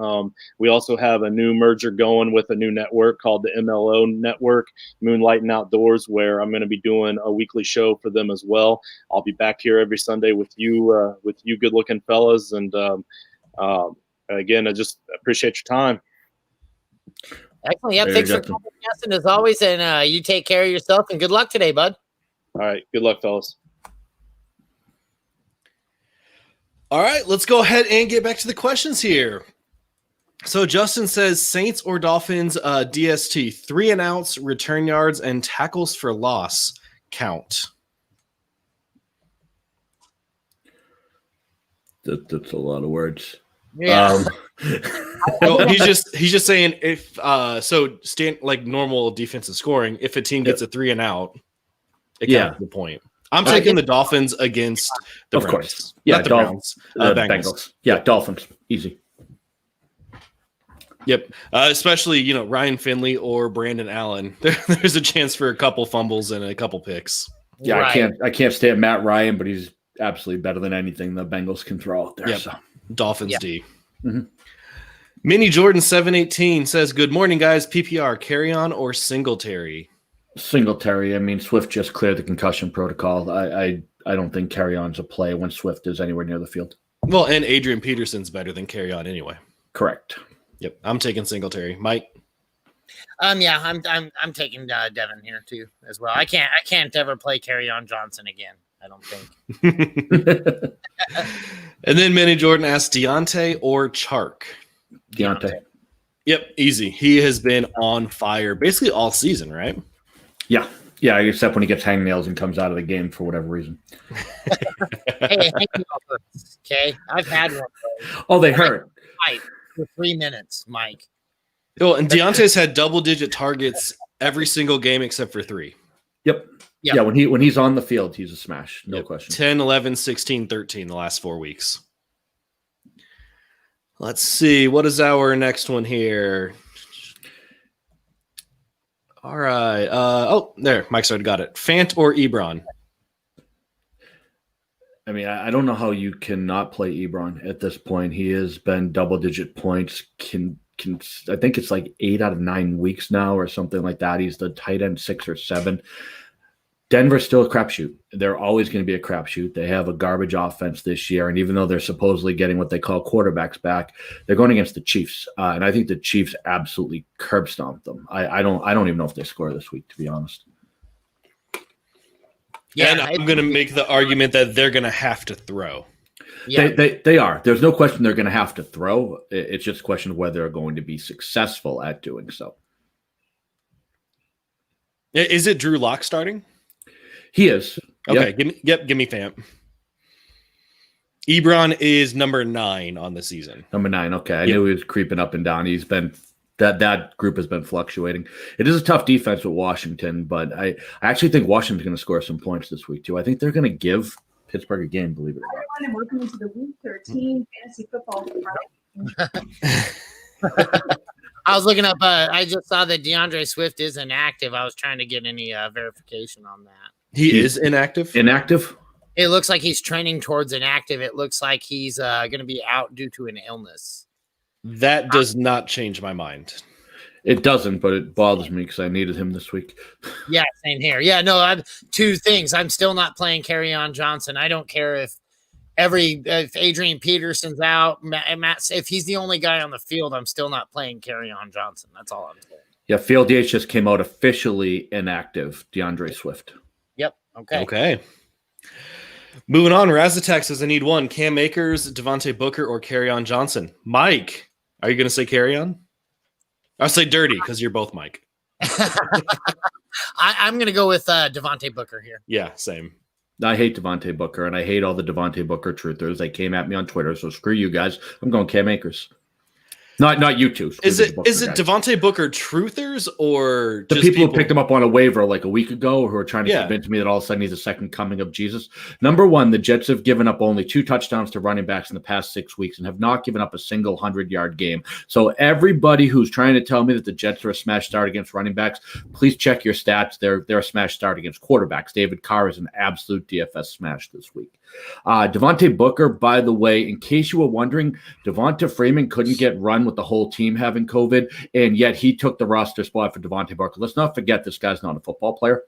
We also have a new merger going with a new network called the MLO Network, Moonlighting Outdoors, where I'm going to be doing a weekly show for them as well. I'll be back here every Sunday with you good-looking fellas, and again, I just appreciate your time. Excellent. Yep. Thanks for coming, Justin, as always, and you take care of yourself, and good luck today, bud. All right. Good luck, fellas. All right, let's go ahead and get back to the questions here. So Justin says Saints or Dolphins DST, 3 and outs, return yards, and tackles for loss count. That's a lot of words. Yeah. No, he's just saying if like normal defensive scoring, if a team gets a 3 and out, it counts the point. I'm taking the Dolphins against the Browns. Course. Yeah, not the Browns. Bengals. Yeah, Dolphins. Easy. Yep. Especially, Ryan Finley or Brandon Allen. There's a chance for a couple fumbles and a couple picks. Yeah, Right. I can't stand Matt Ryan, but he's absolutely better than anything the Bengals can throw out there. Yep. So. Dolphins Yep. D. Mhm. Mini Jordan 718 says, "Good morning, guys. PPR, carry on or Singletary?" Singletary. I mean, Swift just cleared the concussion protocol. I don't think carry on's a play when Swift is anywhere near the field. Well, and Adrian Peterson's better than carry on anyway. Correct. Yep. I'm taking Singletary. Mike? Yeah, I'm taking Devin here too as well. I can't ever play Carry On Johnson again. I don't think. And then Mini Jordan asks, Deontay or Chark? Deontay. Yep, easy. He has been on fire basically all season, right? Yeah, except when he gets hangnails and comes out of the game for whatever reason. Hey, okay, I've had one. Oh, they hurt. Fight for 3 minutes, Mike. Oh, and Deontay's had double-digit targets every single game except for 3. Yep. Yep. Yeah, when he's on the field, he's a smash. No question. 10, 11, 16, 13 the last 4 weeks. Let's see. What is our next one here? All right. There. Mike's already got it. Fant or Ebron? I mean, I don't know how you cannot play Ebron at this point. He has been double-digit points. I think it's like 8 out of 9 weeks now or something like that. He's the tight end 6 or 7. Denver's still a crapshoot. They're always going to be a crapshoot. They have a garbage offense this year, and even though they're supposedly getting what they call quarterbacks back, they're going against the Chiefs, and I think the Chiefs absolutely curb stomped them. I don't even know if they score this week, to be honest. Yeah, and I'm going to make the argument that they're going to have to throw. Yeah, They are. There's no question they're going to have to throw. It's just a question of whether they're going to be successful at doing so. Is it Drew Lock starting? He is. Okay, give me Fant. Ebron is number 9 on the season. Number 9. Okay, I knew he was creeping up and down. He's been that group has been fluctuating. It is a tough defense with Washington, but I actually think Washington's going to score some points this week too. I think they're going to give Pittsburgh a game. Believe it or not. Everyone, and welcome into the Week 13 Fantasy Football Friday. I was looking up. I just saw that DeAndre Swift is inactive. I was trying to get any verification on that. He is inactive? Inactive? It looks like he's trending towards inactive. It looks like he's going to be out due to an illness. That does not change my mind. It doesn't, but it bothers me because I needed him this week. Yeah, same here. Yeah, no, I've 2 things. I'm still not playing Carry On Johnson. I don't care if Adrian Peterson's out, Matt, if he's the only guy on the field, I'm still not playing Carry On Johnson. That's all I'm saying. Yeah, Field DH just came out officially inactive. DeAndre Swift. Yep. Okay. Moving on, Razatek says I need one. Cam Akers, Devontae Booker, or Carry On Johnson. Mike, are you going to say Carry On? I'll say Dirty because you're both Mike. I'm going to go with Devontae Booker here. Yeah, same. I hate Devontae Booker, and I hate all the Devontae Booker truthers. They came at me on Twitter, so screw you guys. I'm going Cam Akers. Not you two. Is it guys. Devontae Booker truthers or the just people who picked him up on a waiver like a week ago who are trying to Yeah. convince me that all of a sudden he's a second coming of Jesus? Number one, the Jets have given up only 2 touchdowns to running backs in the past 6 weeks and have not given up a single 100-yard game. So everybody who's trying to tell me that the Jets are a smash start against running backs, please check your stats. They're a smash start against quarterbacks. David Carr is an absolute DFS smash this week. Devontae Booker, by the way, in case you were wondering, Devonta Freeman couldn't get run with the whole team having COVID, and yet he took the roster spot for Devontae Booker. Let's not forget this guy's not a football player.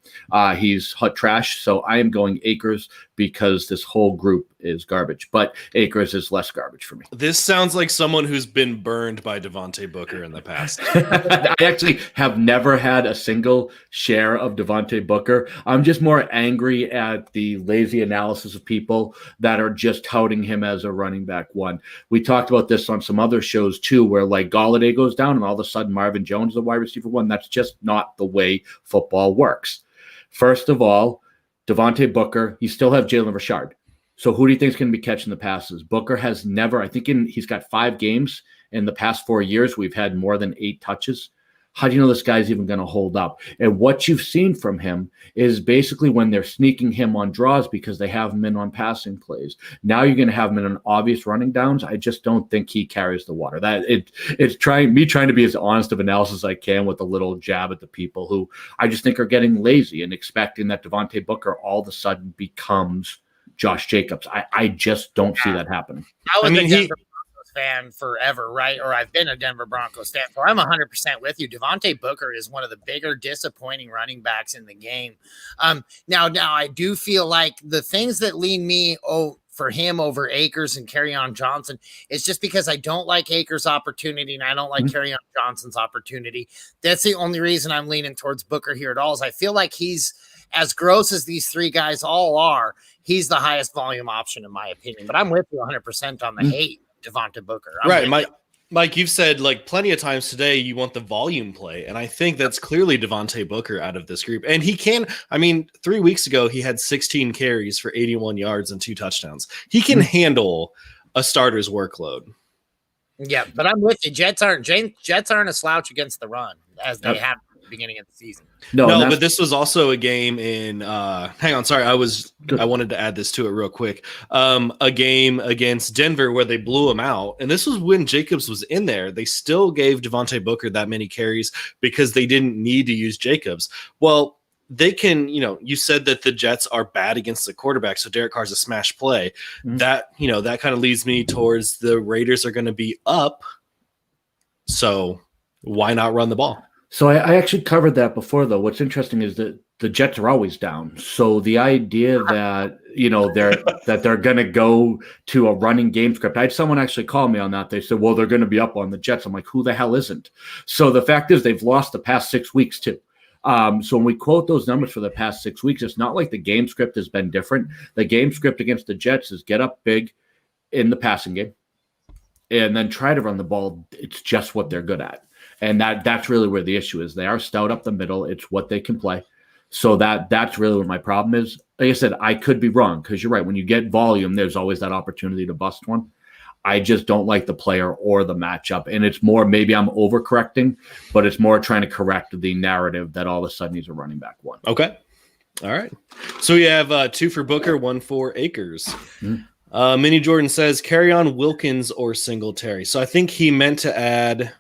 He's hot trash, so I am going Akers because this whole group is garbage, but Akers is less garbage for me. This sounds like someone who's been burned by Devontae Booker in the past. I actually have never had a single share of Devontae Booker. I'm just more angry at the lazy analysis of people that are just touting him as a running back one. We talked about this on some other shows too, where like Golladay goes down and all of a sudden Marvin Jones is a wide receiver one. That's just not the way football works. First of all, Devontae Booker, you still have Jalen Richard. So who do you think is going to be catching the passes? Booker has never, I think he's got 5 games in the past 4 years. We've had more than 8 touches. How do you know this guy's even going to hold up? And what you've seen from him is basically when they're sneaking him on draws because they have him in on passing plays. Now you're going to have him in an obvious running downs. I just don't think he carries the water. It's trying to be as honest of analysis as I can with a little jab at the people who I just think are getting lazy and expecting that Devontae Booker all of a sudden becomes Josh Jacobs. I just don't see that happening. I was a Denver Broncos fan forever, right? Or I've been a Denver Broncos fan, so I'm 100% with you. Devontae Booker is one of the bigger disappointing running backs in the game. Now I do feel like the things that lean me for him over Akers and Kerryon Johnson is just because I don't like Akers' opportunity and I don't like Kerryon Johnson's opportunity. That's the only reason I'm leaning towards Booker here at all. Is I feel like he's as gross as these 3 guys all are. He's the highest volume option in my opinion, but I'm with you 100% on the hate Devontae Booker. Right, Mike, you've said like plenty of times today you want the volume play, and I think that's clearly Devontae Booker out of this group. And he can, 3 weeks ago he had 16 carries for 81 yards and 2 touchdowns. He can handle a starter's workload. Yeah, but I'm with you. Jets aren't a slouch against the run as they have at the beginning of the season. No, but this was also a game in hang on, sorry, I wanted to add this to it real quick. A game against Denver where they blew him out, and this was when Jacobs was in there. They still gave Devontae Booker that many carries because they didn't need to use Jacobs. Well, they can, you said that the Jets are bad against the quarterback, so Derek Carr's a smash play. That kind of leads me towards the Raiders are going to be up, so why not run the ball? So I actually covered that before, though. What's interesting is that the Jets are always down. So the idea that they're going to go to a running game script. I had someone actually call me on that. They said, "Well, they're going to be up on the Jets." I'm like, "Who the hell isn't?" So the fact is, they've lost the past 6 weeks too. So when we quote those numbers for the past 6 weeks, it's not like the game script has been different. The game script against the Jets is get up big in the passing game and then try to run the ball. It's just what they're good at. And that's really where the issue is. They are stout up the middle. It's what they can play. So that's really what my problem is. Like I said, I could be wrong because you're right. When you get volume, there's always that opportunity to bust one. I just don't like the player or the matchup. And it's more, maybe I'm overcorrecting, but it's more trying to correct the narrative that all of a sudden he's a running back one. Okay. All right. So we have 2 for Booker, 1 for Akers. Mini Jordan says, Kerryon Wilkins or Singletary. So I think he meant to add...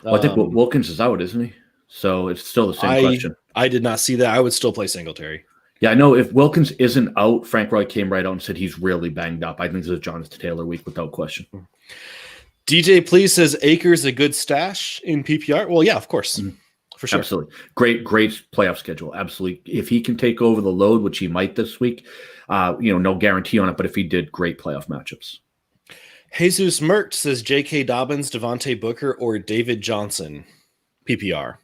Well, I think Wilkins is out, isn't he? So it's still the same question. I did not see that. I would still play Singletary. Yeah, I know if Wilkins isn't out, Frank Roy came right out and said he's really banged up. I think this is Jonathan Taylor week without question. DJ Please says Akers a good stash in PPR. Well, yeah, of course. For sure. Absolutely. Great playoff schedule. Absolutely. If he can take over the load, which he might this week, no guarantee on it, but if he did, great playoff matchups. Jesus Mert says J.K. Dobbins, Devontae Booker, or David Johnson, PPR.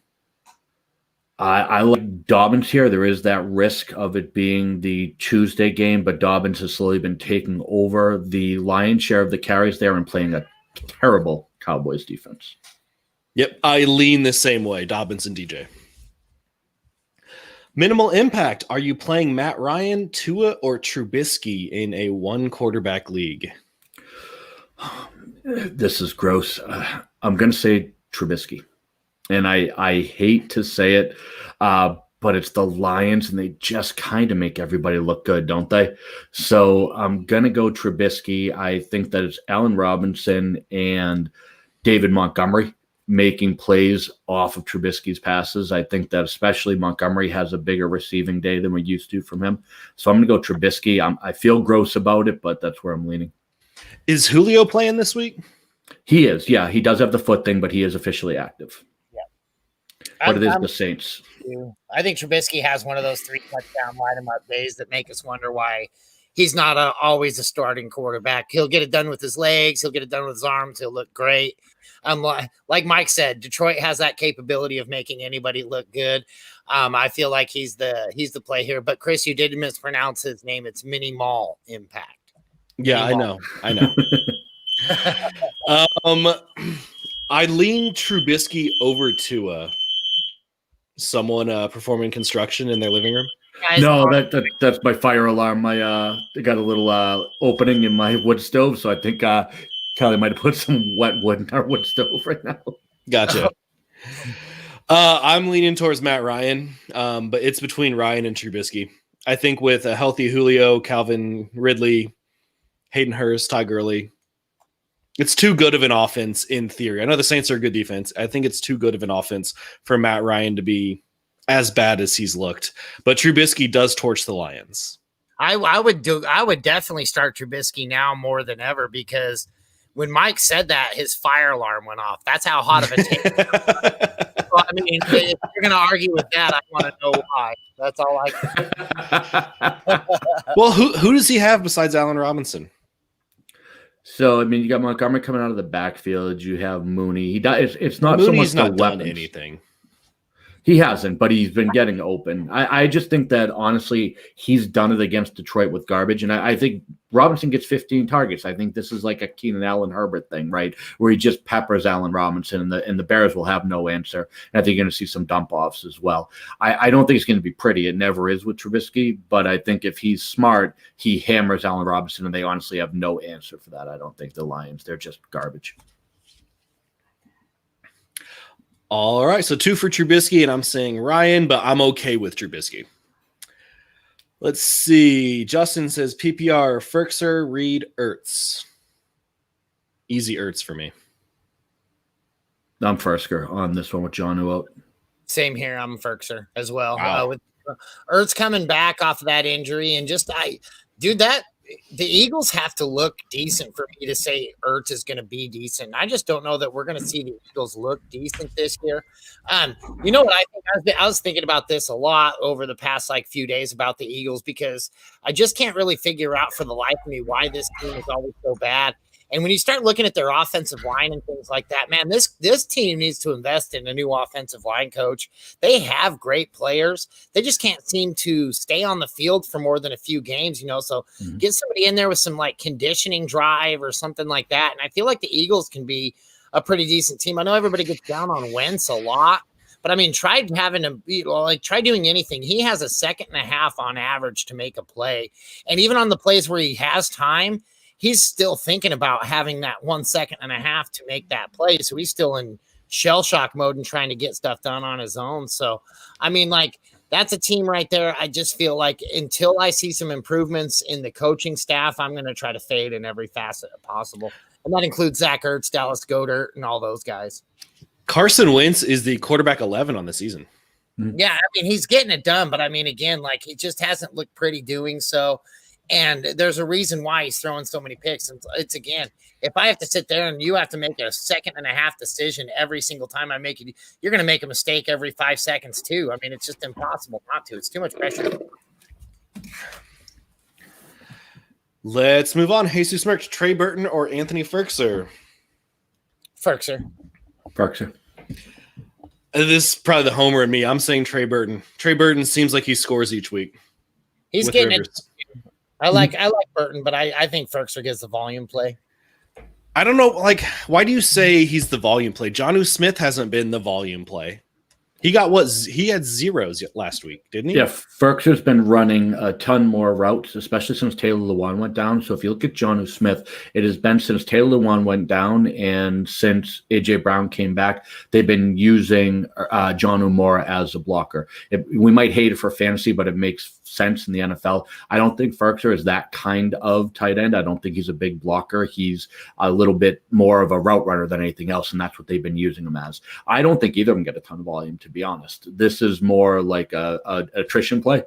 I like Dobbins here. There is that risk of it being the Tuesday game, but Dobbins has slowly been taking over the lion's share of the carries there and playing a terrible Cowboys defense. Yep, I lean the same way, Dobbins and DJ. Minimal impact. Are you playing Matt Ryan, Tua, or Trubisky in a 1 quarterback league? This is gross. I'm going to say Trubisky. And I hate to say it, but it's the Lions, and they just kind of make everybody look good, don't they? So I'm going to go Trubisky. I think that it's Allen Robinson and David Montgomery making plays off of Trubisky's passes. I think that especially Montgomery has a bigger receiving day than we're used to from him. So I'm going to go Trubisky. I feel gross about it, but that's where I'm leaning. Is Julio playing this week? He is. Yeah, he does have the foot thing, but he is officially active. But it is the Saints. I think Trubisky has one of those 3 touchdown line him up days that make us wonder why he's not always a starting quarterback. He'll get it done with his legs. He'll get it done with his arms. He'll look great. Like Mike said, Detroit has that capability of making anybody look good. I feel like he's the play here. But Chris, you did mispronounce his name. It's Mini Mall Impact. Yeah, I know. I lean Trubisky over Tua. Someone performing construction in their living room? No, that's my fire alarm. I got a little opening in my wood stove, so I think Kelly might have put some wet wood in our wood stove right now. Gotcha. I'm leaning towards Matt Ryan, but it's between Ryan and Trubisky. I think with a healthy Julio, Calvin Ridley, Hayden Hurst, Ty Gurley, it's too good of an offense in theory. I know the Saints are a good defense. I think it's too good of an offense for Matt Ryan to be as bad as he's looked. But Trubisky does torch the Lions. I would definitely start Trubisky now more than ever, because when Mike said that, his fire alarm went off. That's how hot of a take. So, I mean, if you're going to argue with that, I want to know why. That's all I can. Well, who does he have besides Allen Robinson? So, I mean, you got Montgomery coming out of the backfield. You have Mooney. It's not Mooney's so much not the done weapons. Anything. He hasn't, but he's been getting open. I just think that, honestly, he's done it against Detroit with garbage. And I think Robinson gets 15 targets. I think this is like a Keenan Allen Herbert thing, right? Where he just peppers Allen Robinson, and the Bears will have no answer. And I think you're going to see some dump offs as well. I don't think it's going to be pretty. It never is with Trubisky. But I think if he's smart, he hammers Allen Robinson, and they honestly have no answer for that. I don't think the Lions, they're just garbage. All right, so 2 for Trubisky, and I'm saying Ryan, but I'm okay with Trubisky. Let's see. Justin says PPR, Ferkser, Reed, Ertz. Easy Ertz for me. I'm Ferkser on this one with John out. Same here. I'm Ferkser as well. Wow. With Ertz coming back off of that injury, and the Eagles have to look decent for me to say Ertz is going to be decent. I just don't know that we're going to see the Eagles look decent this year. You know what I think? I was thinking about this a lot over the past few days about the Eagles, because I just can't really figure out for the life of me why this team is always so bad. And when you start looking at their offensive line and things like that, man, this team needs to invest in a new offensive line coach. They have great players. They just can't seem to stay on the field for more than a few games, So get somebody in there with some conditioning drive or something like that. And I feel like the Eagles can be a pretty decent team. I know everybody gets down on Wentz a lot, but I mean, try having him, try doing anything. He has a second and a half on average to make a play. And even on the plays where he has time, he's still thinking about having that 1 second and a half to make that play. So he's still in shell shock mode and trying to get stuff done on his own. So, I mean, that's a team right there. I just feel like until I see some improvements in the coaching staff, I'm going to try to fade in every facet possible. And that includes Zach Ertz, Dallas Goedert, and all those guys. Carson Wentz is the quarterback 11 on the season. Yeah, I mean, he's getting it done. But, I mean, again, he just hasn't looked pretty doing so. And there's a reason why he's throwing so many picks. And it's, again, if I have to sit there and you have to make a second and a half decision every single time I make it, you're going to make a mistake every 5 seconds too. I mean, it's just impossible not to. It's too much pressure. Let's move on. Jesus Merch, Trey Burton or Anthony Ferkser? Ferkser. This is probably the homer in me. I'm saying Trey Burton. Trey Burton seems like he scores each week. He's getting it. I like Burton, but I think Ferkser gets the volume play. I don't know, why do you say he's the volume play? Jonnu Smith hasn't been the volume play. He got what? He had zeros last week, didn't he? Yeah, Ferkser's been running a ton more routes, especially since Taylor Lewan went down. So if you look at Jonnu Smith, it has been since Taylor Lewan went down and since AJ Brown came back, they've been using Jonnu more as a blocker. We might hate it for fantasy, but it makes sense in the NFL. I don't think Ferkser is that kind of tight end. I don't think he's a big blocker. He's a little bit more of a route runner than anything else, and that's what they've been using him as. I don't think either of them get a ton of volume, to be honest. This is more like a attrition play.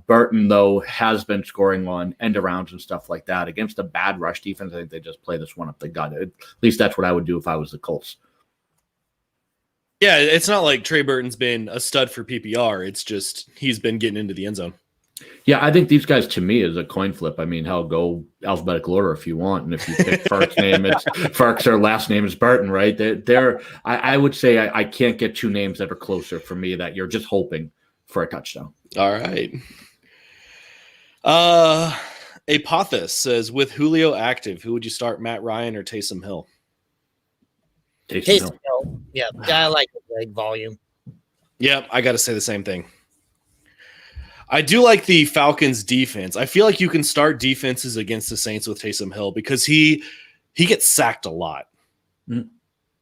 Burton, though, has been scoring on end arounds and stuff like that. Against a bad rush defense, I think they just play this one up the gut. At least that's what I would do if I was the Colts. Yeah, it's not like Trey Burton's been a stud for PPR. It's just he's been getting into the end zone. Yeah, I think these guys, to me, is a coin flip. I mean, hell, go alphabetical order if you want. And if you pick Fark's name, it's Fark's, or last name is Burton, right? I would say I can't get two names that are closer for me that you're just hoping for a touchdown. All right. Apothis says, with Julio active, who would you start, Matt Ryan or Taysom Hill? Taysom Hill. Yeah, I like the big volume. Yeah, I got to say the same thing. I do like the Falcons defense. I feel like you can start defenses against the Saints with Taysom Hill because he gets sacked a lot. Mm.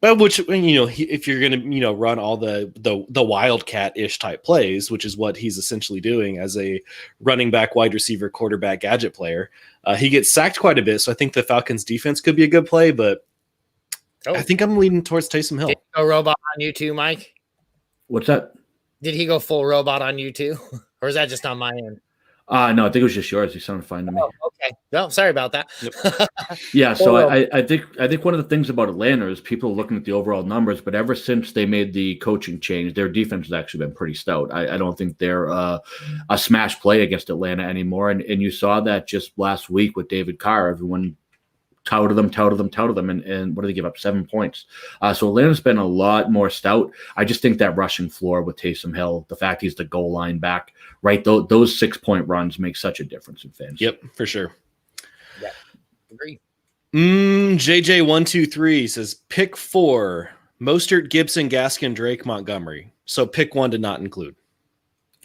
But which, if you're going to, run all the wildcat-ish type plays, which is what he's essentially doing as a running back, wide receiver, quarterback, gadget player, he gets sacked quite a bit. So I think the Falcons defense could be a good play, but I think I'm leaning towards Taysom Hill. Did he go robot on you too, Mike? What's that? Did he go full robot on you too? Or is that just on my end? No, I think it was just yours. You sounded fine to me. Oh, okay. No, sorry about that. Yep. Yeah, so I think one of the things about Atlanta is people are looking at the overall numbers, but ever since they made the coaching change, their defense has actually been pretty stout. I don't think they're a smash play against Atlanta anymore, and you saw that just last week with David Carr. Everyone touted them, and what do they give up? 7 points. So Atlanta's been a lot more stout. I just think that rushing floor with Taysom Hill, the fact he's the goal line back, right? Those 6-point runs make such a difference in fantasy. Yep, for sure. Yeah, agree. JJ123 says pick 4: Mostert, Gibson, Gaskin, Drake, Montgomery. So pick one to not include.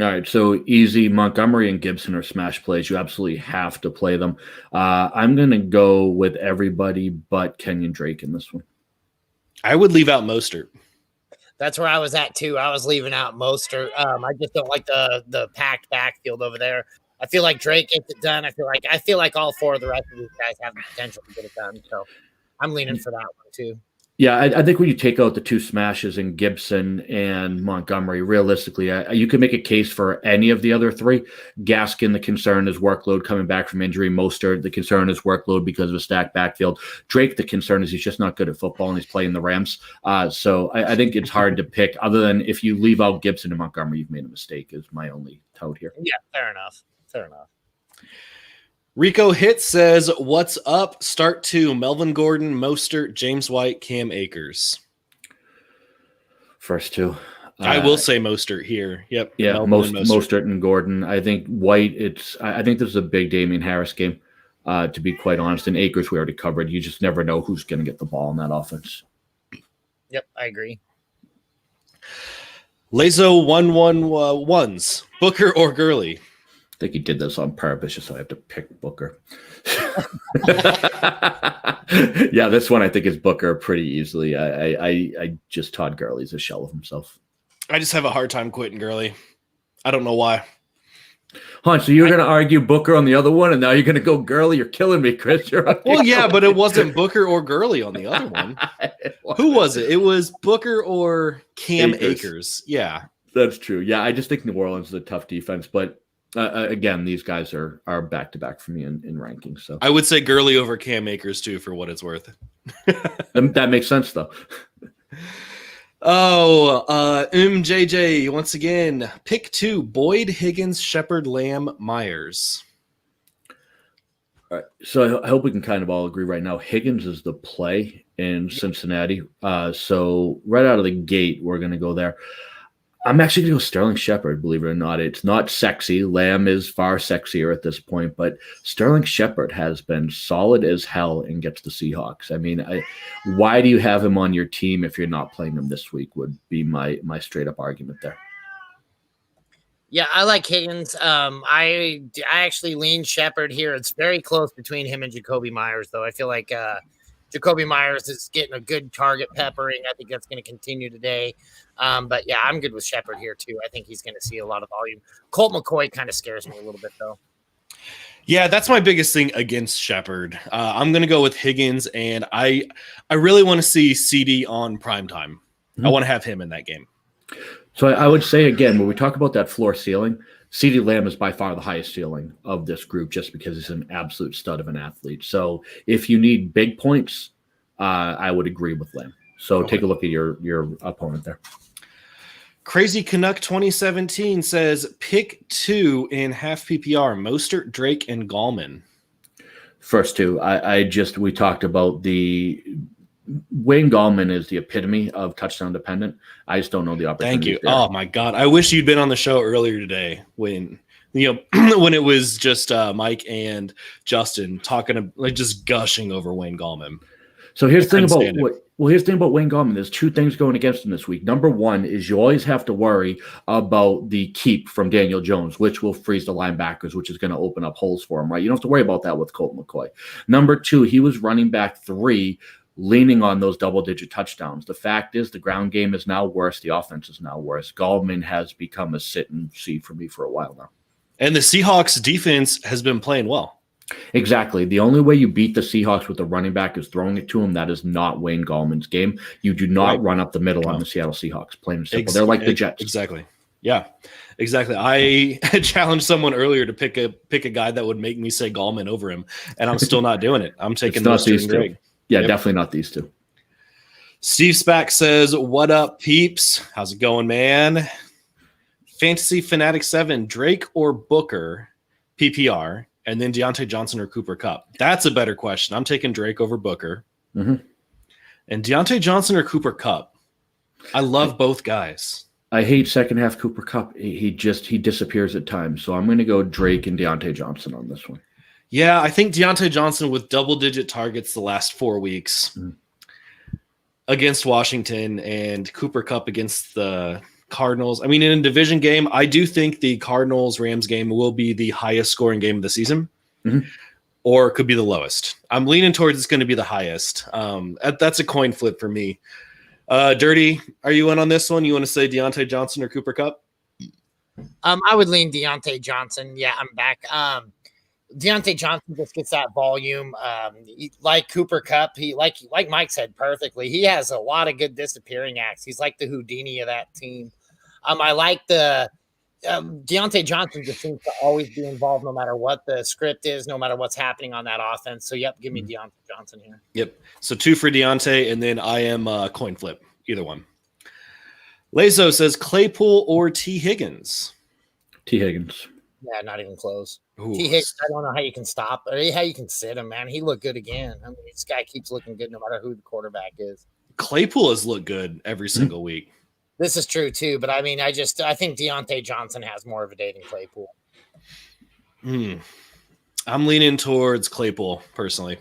All right, so easy. Montgomery and Gibson are smash plays. You absolutely have to play them. I'm going to go with everybody but Kenyon Drake in this one. I would leave out Mostert. That's where I was at too. I was leaving out Mostert. I just don't like the packed backfield over there. I feel like Drake gets it done. I feel like all 4 of the rest of these guys have the potential to get it done. So I'm leaning for that one too. Yeah, I think when you take out the 2 smashes in Gibson and Montgomery, realistically, you can make a case for any of the other 3. Gaskin, the concern is workload coming back from injury. Mostert, the concern is workload because of a stacked backfield. Drake, the concern is he's just not good at football and he's playing the Rams. So I think it's hard to pick, other than if you leave out Gibson and Montgomery, you've made a mistake, is my only tout here. Yeah, fair enough. Rico Hit says, what's up? Start 2: Melvin Gordon, Mostert, James White, Cam Akers. First 2. I will say Mostert here. Yep. Yeah, Mostert and Gordon. I think White, I think this is a big Damian Harris game, to be quite honest. And Akers we already covered. You just never know who's going to get the ball in that offense. Yep, I agree. Lazo 111s. Booker or Gurley? I think he did this on purpose just so I have to pick Booker. Yeah, this one I think is Booker pretty easily. I just Todd Gurley's a shell of himself. I just have a hard time quitting Gurley. I don't know why. Huh, so you're going to argue Booker on the other one, and now you're going to go Gurley? You're killing me, Chris. Well, yeah, but it wasn't Booker or Gurley on the other one. Who was it? It was Booker or Cam Akers. Yeah. That's true. Yeah, I just think New Orleans is a tough defense, but again, these guys are back-to-back for me in rankings. So I would say Gurley over Cam Akers, too, for what it's worth. That makes sense, though. JJ, once again, pick 2: Boyd, Higgins, Shepard, Lamb, Myers. All right, so I hope we can kind of all agree right now. Higgins is the play in Cincinnati. So right out of the gate, we're going to go there. I'm actually going to go Sterling Shepard, believe it or not. It's not sexy. Lamb is far sexier at this point, but Sterling Shepard has been solid as hell against the Seahawks. I mean, why do you have him on your team if you're not playing him this week would be my straight up argument there. Yeah, I like Higgins. I actually lean Shepard here. It's very close between him and Jacoby Myers, though. I feel like Jacoby Myers is getting a good target peppering. I think that's going to continue today. But yeah, I'm good with Shepard here too. I think he's going to see a lot of volume. Colt McCoy kind of scares me a little bit though. Yeah, that's my biggest thing against Shepard. I'm going to go with Higgins, and I really want to see CD on primetime. I want to have him in that game. So I would say, again, when we talk about that floor ceiling, CeeDee Lamb is by far the highest ceiling of this group just because he's an absolute stud of an athlete. So if you need big points, I would agree with Lamb. So take a look at your opponent there. Crazy Canuck 2017 says pick 2 in half PPR, Mostert, Drake, and Gallman. First two, we talked about the Wayne Gallman is the epitome of touchdown dependent. I just don't know the opportunity. Thank you. Oh my God. I wish you'd been on the show earlier today when when it was just Mike and Justin talking just gushing over Wayne Gallman. So here's the thing about Wayne Gallman. There's two things going against him this week. Number one is you always have to worry about the keep from Daniel Jones, which will freeze the linebackers, which is going to open up holes for him, right? You don't have to worry about that with Colt McCoy. Number two, he was running back 3, leaning on those double-digit touchdowns. The fact is the ground game is now worse. The offense is now worse. Gallman has become a sit and see for me for a while now. And the Seahawks defense has been playing well. Exactly. The only way you beat the Seahawks with the running back is throwing it to him. That is not Wayne Gallman's game. You do not run up the middle on the Seattle Seahawks. Plain and simple. They're like the Jets. Exactly. Yeah, exactly. I challenged someone earlier to pick a guy that would make me say Gallman over him, and I'm still not doing it. I'm taking those two. Yeah, definitely not these two. Steve Spack says, "What up, peeps? How's it going, man?" Fantasy Fanatic 7, Drake or Booker, PPR, and then Deontay Johnson or Cooper Kupp. That's a better question. I'm taking Drake over Booker. Mm-hmm. And Deontay Johnson or Cooper Kupp. I love both guys. I hate second half Cooper Kupp. He disappears at times. So I'm going to go Drake and Deontay Johnson on this one. Yeah, I think Deontay Johnson with double-digit targets the last 4 weeks against Washington and Cooper Kupp against the Cardinals. I mean, in a division game, I do think the Cardinals-Rams game will be the highest scoring game of the season, or it could be the lowest. I'm leaning towards it's going to be the highest. That's a coin flip for me. Dirty, are you in on this one? You want to say Deontay Johnson or Cooper Kupp? I would lean Deontay Johnson. Yeah, I'm back. Deontay Johnson just gets that volume. Like Cooper Kupp, he like Mike said perfectly. He has a lot of good disappearing acts. He's like the Houdini of that team. I like the Deontay Johnson just seems to always be involved no matter what the script is, no matter what's happening on that offense. So, yep, give me Deontay Johnson here. Yep. So 2 for Deontay, and then I am coin flip, either one. Lazo says Claypool or T. Higgins. T. Higgins. Yeah, not even close. Ooh. T. Higgins, I don't know how you can stop, or how you can sit him, man. He looked good again. I mean, this guy keeps looking good no matter who the quarterback is. Claypool has looked good every single week. This is true too, but I mean, I think Deontay Johnson has more of a day than Claypool. I'm leaning towards Claypool personally.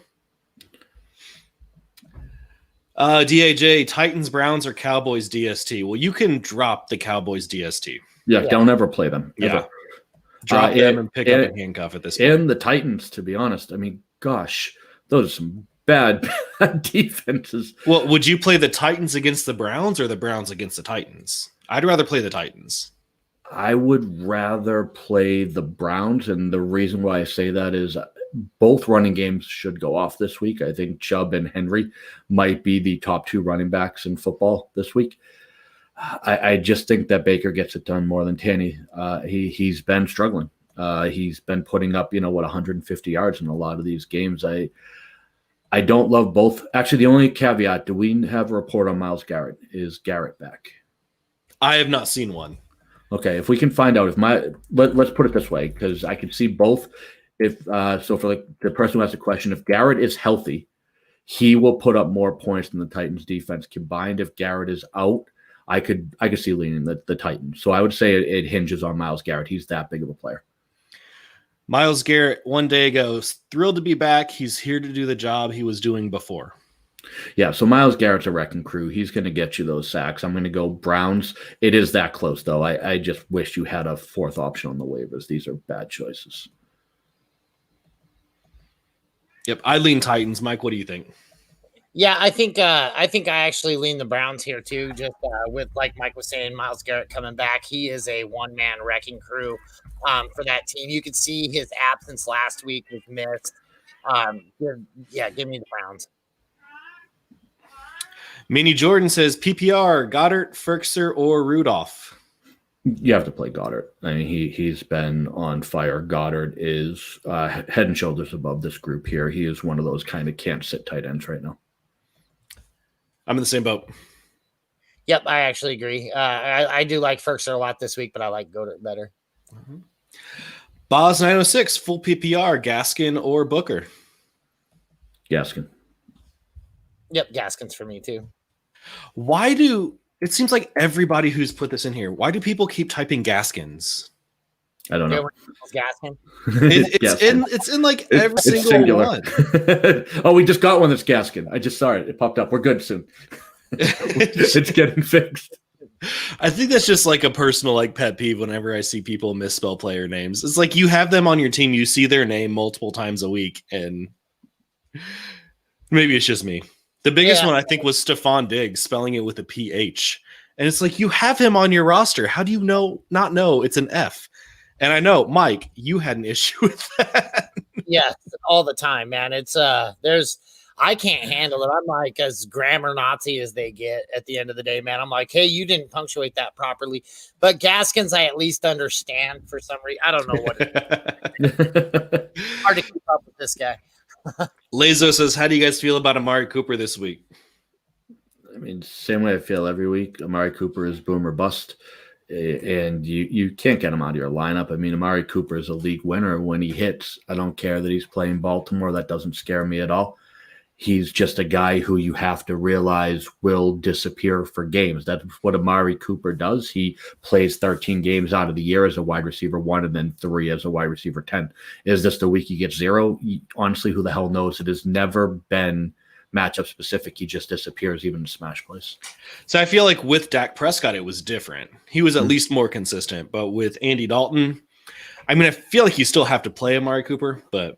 DAJ, Titans, Browns, or Cowboys DST? Well, you can drop the Cowboys DST. Yeah, don't ever play them. Yeah. Ever. Drop them and pick up a handcuff at this point. And the Titans, to be honest. I mean, gosh, those are some bad defenses. Well, would you play the Titans against the Browns or the Browns against the Titans? I'd rather play the Titans. I would rather play the Browns, and the reason why I say that is both running games should go off this week. I think Chubb and Henry might be the top 2 running backs in football this week. I just think that Baker gets it done more than Tanny. He's been struggling. He's been putting up, 150 yards in a lot of these games. I don't love both. Actually, the only caveat, do we have a report on Myles Garrett? Is Garrett back? I have not seen one. Okay, if we can find out, let's put it this way, because I can see both. So for the person who asked the question, if Garrett is healthy, he will put up more points than the Titans defense combined. If Garrett is out, I could see leaning the Titans. So I would say it hinges on Myles Garrett. He's that big of a player. Myles Garrett one day ago, thrilled to be back. He's here to do the job he was doing before. Yeah, so Myles Garrett's a wrecking crew. He's going to get you those sacks. I'm going to go Browns. It is that close, though. I just wish you had a fourth option on the waivers. These are bad choices. Yep, I lean Titans. Mike, what do you think? Yeah, I think I actually lean the Browns here too. Just with, like Mike was saying, Myles Garrett coming back, he is a one-man wrecking crew for that team. You could see his absence last week was missed. Give me the Browns. Minnie Jordan says PPR, Goddard, Ferkser, or Rudolph. You have to play Goddard. I mean, he's been on fire. Goddard is head and shoulders above this group here. He is one of those kind of can't sit tight ends right now. I'm in the same boat. Yep, I actually agree. I do like Ferkser a lot this week, but I like Goddard better. Mm-hmm. Boz 906, full PPR, Gaskin or Booker? Gaskin. Yep, Gaskin's for me too. Why do it seems like everybody who's put this in here? Why do people keep typing Gaskins? I don't know. Gaskin. It's in like every single one. Oh, we just got one that's Gaskin. I just saw it. It popped up. We're good soon. It's getting fixed. I think that's just like a personal like pet peeve whenever I see people misspell player names. It's like you have them on your team, you see their name multiple times a week, and maybe it's just me. The biggest one I think was Stephon Diggs, spelling it with a PH. And it's like you have him on your roster. How do you not know it's an F? And I know, Mike, you had an issue with that. Yes, all the time, man. It's I can't handle it. I'm like as grammar Nazi as they get at the end of the day, man. I'm like, hey, you didn't punctuate that properly. But Gaskins, I at least understand for some reason. I don't know what it is. Hard to keep up with this guy. Lazo says, how do you guys feel about Amari Cooper this week? I mean, same way I feel every week. Amari Cooper is boom or bust. And you can't get him out of your lineup. I mean, Amari Cooper is a league winner when he hits. I don't care that he's playing Baltimore. That doesn't scare me at all. He's just a guy who you have to realize will disappear for games. That's what Amari Cooper does. He plays 13 games out of the year as a wide receiver 1 and then 3 as a wide receiver 10. Is this the week he gets 0? Honestly, who the hell knows? It has never been matchup specific. He just disappears even in smash plays. So I feel like with Dak Prescott, it was different. He was at least more consistent. But with Andy Dalton, I mean, I feel like you still have to play Amari Cooper, but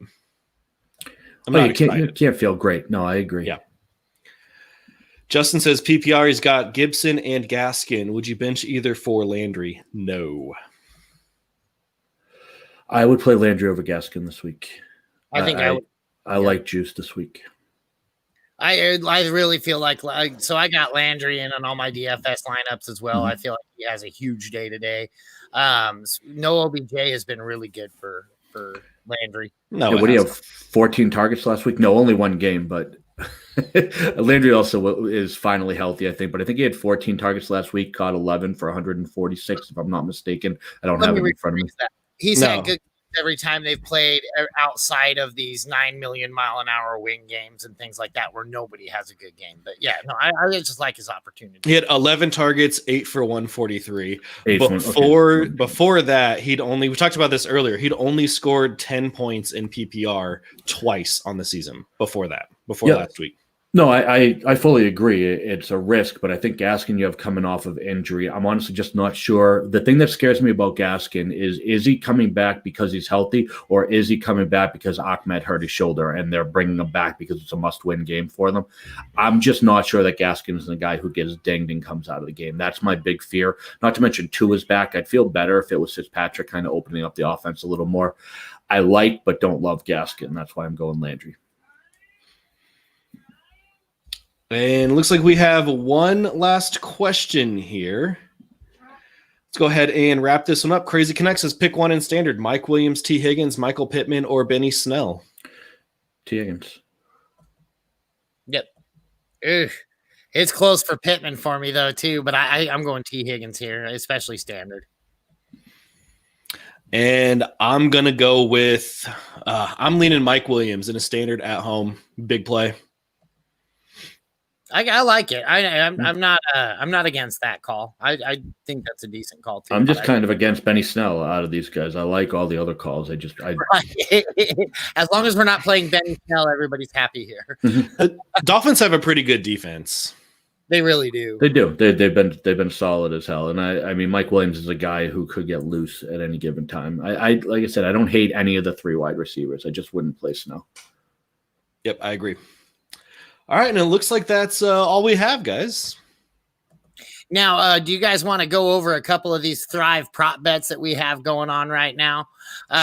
you can't feel great. No, I agree. Yeah. Justin says PPR, he's got Gibson and Gaskin. Would you bench either for Landry? No. I would play Landry over Gaskin this week. I think I would. I like Juice this week. I really feel like so I got Landry in on all my DFS lineups as well. I feel like he has a huge day today. No OBJ has been really good for Landry. No, what do you have? 14 targets last week? No, only one game, but Landry also is finally healthy, I think. But I think he had 14 targets last week, caught 11 for 146, if I'm not mistaken. I don't have it in front of me. He's had good every time they've played outside of these 9 million mile an hour wing games and things like that where nobody has a good game. But yeah, no, I just like his opportunity. He had 11 targets, 8 for 143. Before that, we talked about this earlier. He'd only scored 10 points in PPR twice on the season before last week. No, I fully agree. It's a risk, but I think Gaskin you have coming off of injury. I'm honestly just not sure. The thing that scares me about Gaskin is he coming back because he's healthy, or is he coming back because Ahmed hurt his shoulder and they're bringing him back because it's a must-win game for them? I'm just not sure that Gaskin is the guy who gets dinged and comes out of the game. That's my big fear. Not to mention Tua's back. I'd feel better if it was Fitzpatrick kind of opening up the offense a little more. I like but don't love Gaskin. That's why I'm going Landry. And it looks like we have one last question here. Let's go ahead and wrap this one up. Crazy Connect says pick one in standard. Mike Williams, T. Higgins, Michael Pittman, or Benny Snell. T. Higgins. Yep. It's close for Pittman for me, though, too. But I'm going T. Higgins here, especially standard. And I'm going to go with I'm leaning Mike Williams in a standard at home. Big play. I like it. I'm not against that call. I think that's a decent call too. I'm just kind of against Benny Snell out of these guys. I like all the other calls. As long as we're not playing Benny Snell, everybody's happy here. Dolphins have a pretty good defense. They really do. They do. They've been solid as hell. And I mean, Mike Williams is a guy who could get loose at any given time. I like I said, I don't hate any of the 3 wide receivers. I just wouldn't play Snell. Yep, I agree. All right, and it looks like that's all we have, guys. Now, do you guys want to go over a couple of these Thrive prop bets that we have going on right now?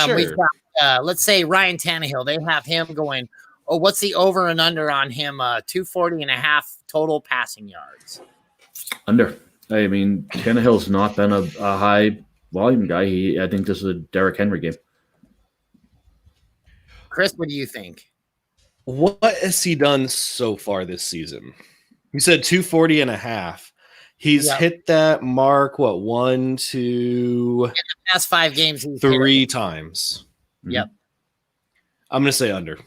Sure. We've got, let's say, Ryan Tannehill. They have him going, what's the over and under on him? 240.5 total passing yards. Under. I mean, Tannehill's not been a high volume guy. I think this is a Derrick Henry game. Chris, what do you think? What has he done so far this season? You said 240.5. He's hit that mark, 1, 2, in the past 5 games, 3 times. Yep. I'm going to say under.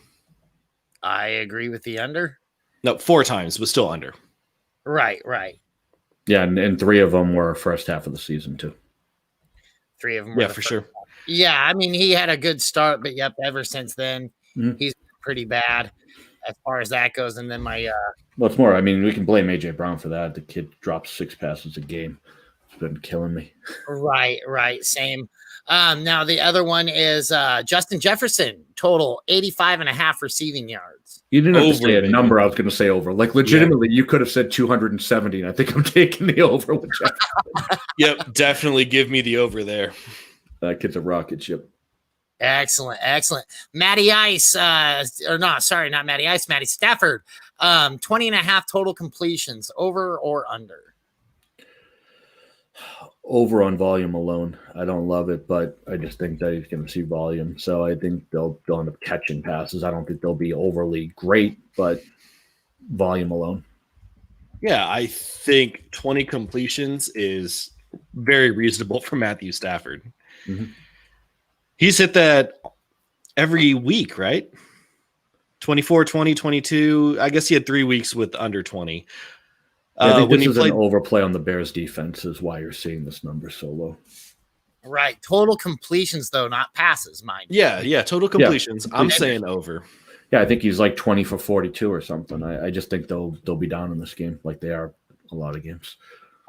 I agree with the under. No, 4 times, but still under. Right. Yeah, and 3 of them were first half of the season too. 3 of them. Yeah, for sure. Yeah, I mean, he had a good start, but ever since then, he's pretty bad as far as that goes. And then my well, it's more. I mean, we can blame AJ Brown for that. The kid drops 6 passes a game. It's been killing me. Right. Same. Now the other one is Justin Jefferson, total 85.5 receiving yards. You didn't have to say a number. I was going to say over. Like legitimately, you could have said 270. And I think I'm taking the over with Jefferson. Yep, definitely give me the over there. That kid's a rocket ship. Excellent. Matty Ice, not Matty Ice, Matty Stafford, 20.5 total completions, over or under? Over on volume alone. I don't love it, but I just think that he's going to see volume. So I think they'll end up catching passes. I don't think they'll be overly great, but volume alone. Yeah, I think 20 completions is very reasonable for Matthew Stafford. Mm-hmm. He's hit that every week, right? 24, 20, 22. I guess he had 3 weeks with under 20. I think this is an overplay on the Bears defense is why you're seeing this number so low. Right. Total completions, though, not passes, mind you. Yeah. Total completions. Yeah. I'm saying over. Yeah, I think he's like 20 for 42 or something. I just think they'll be down in this game like they are a lot of games.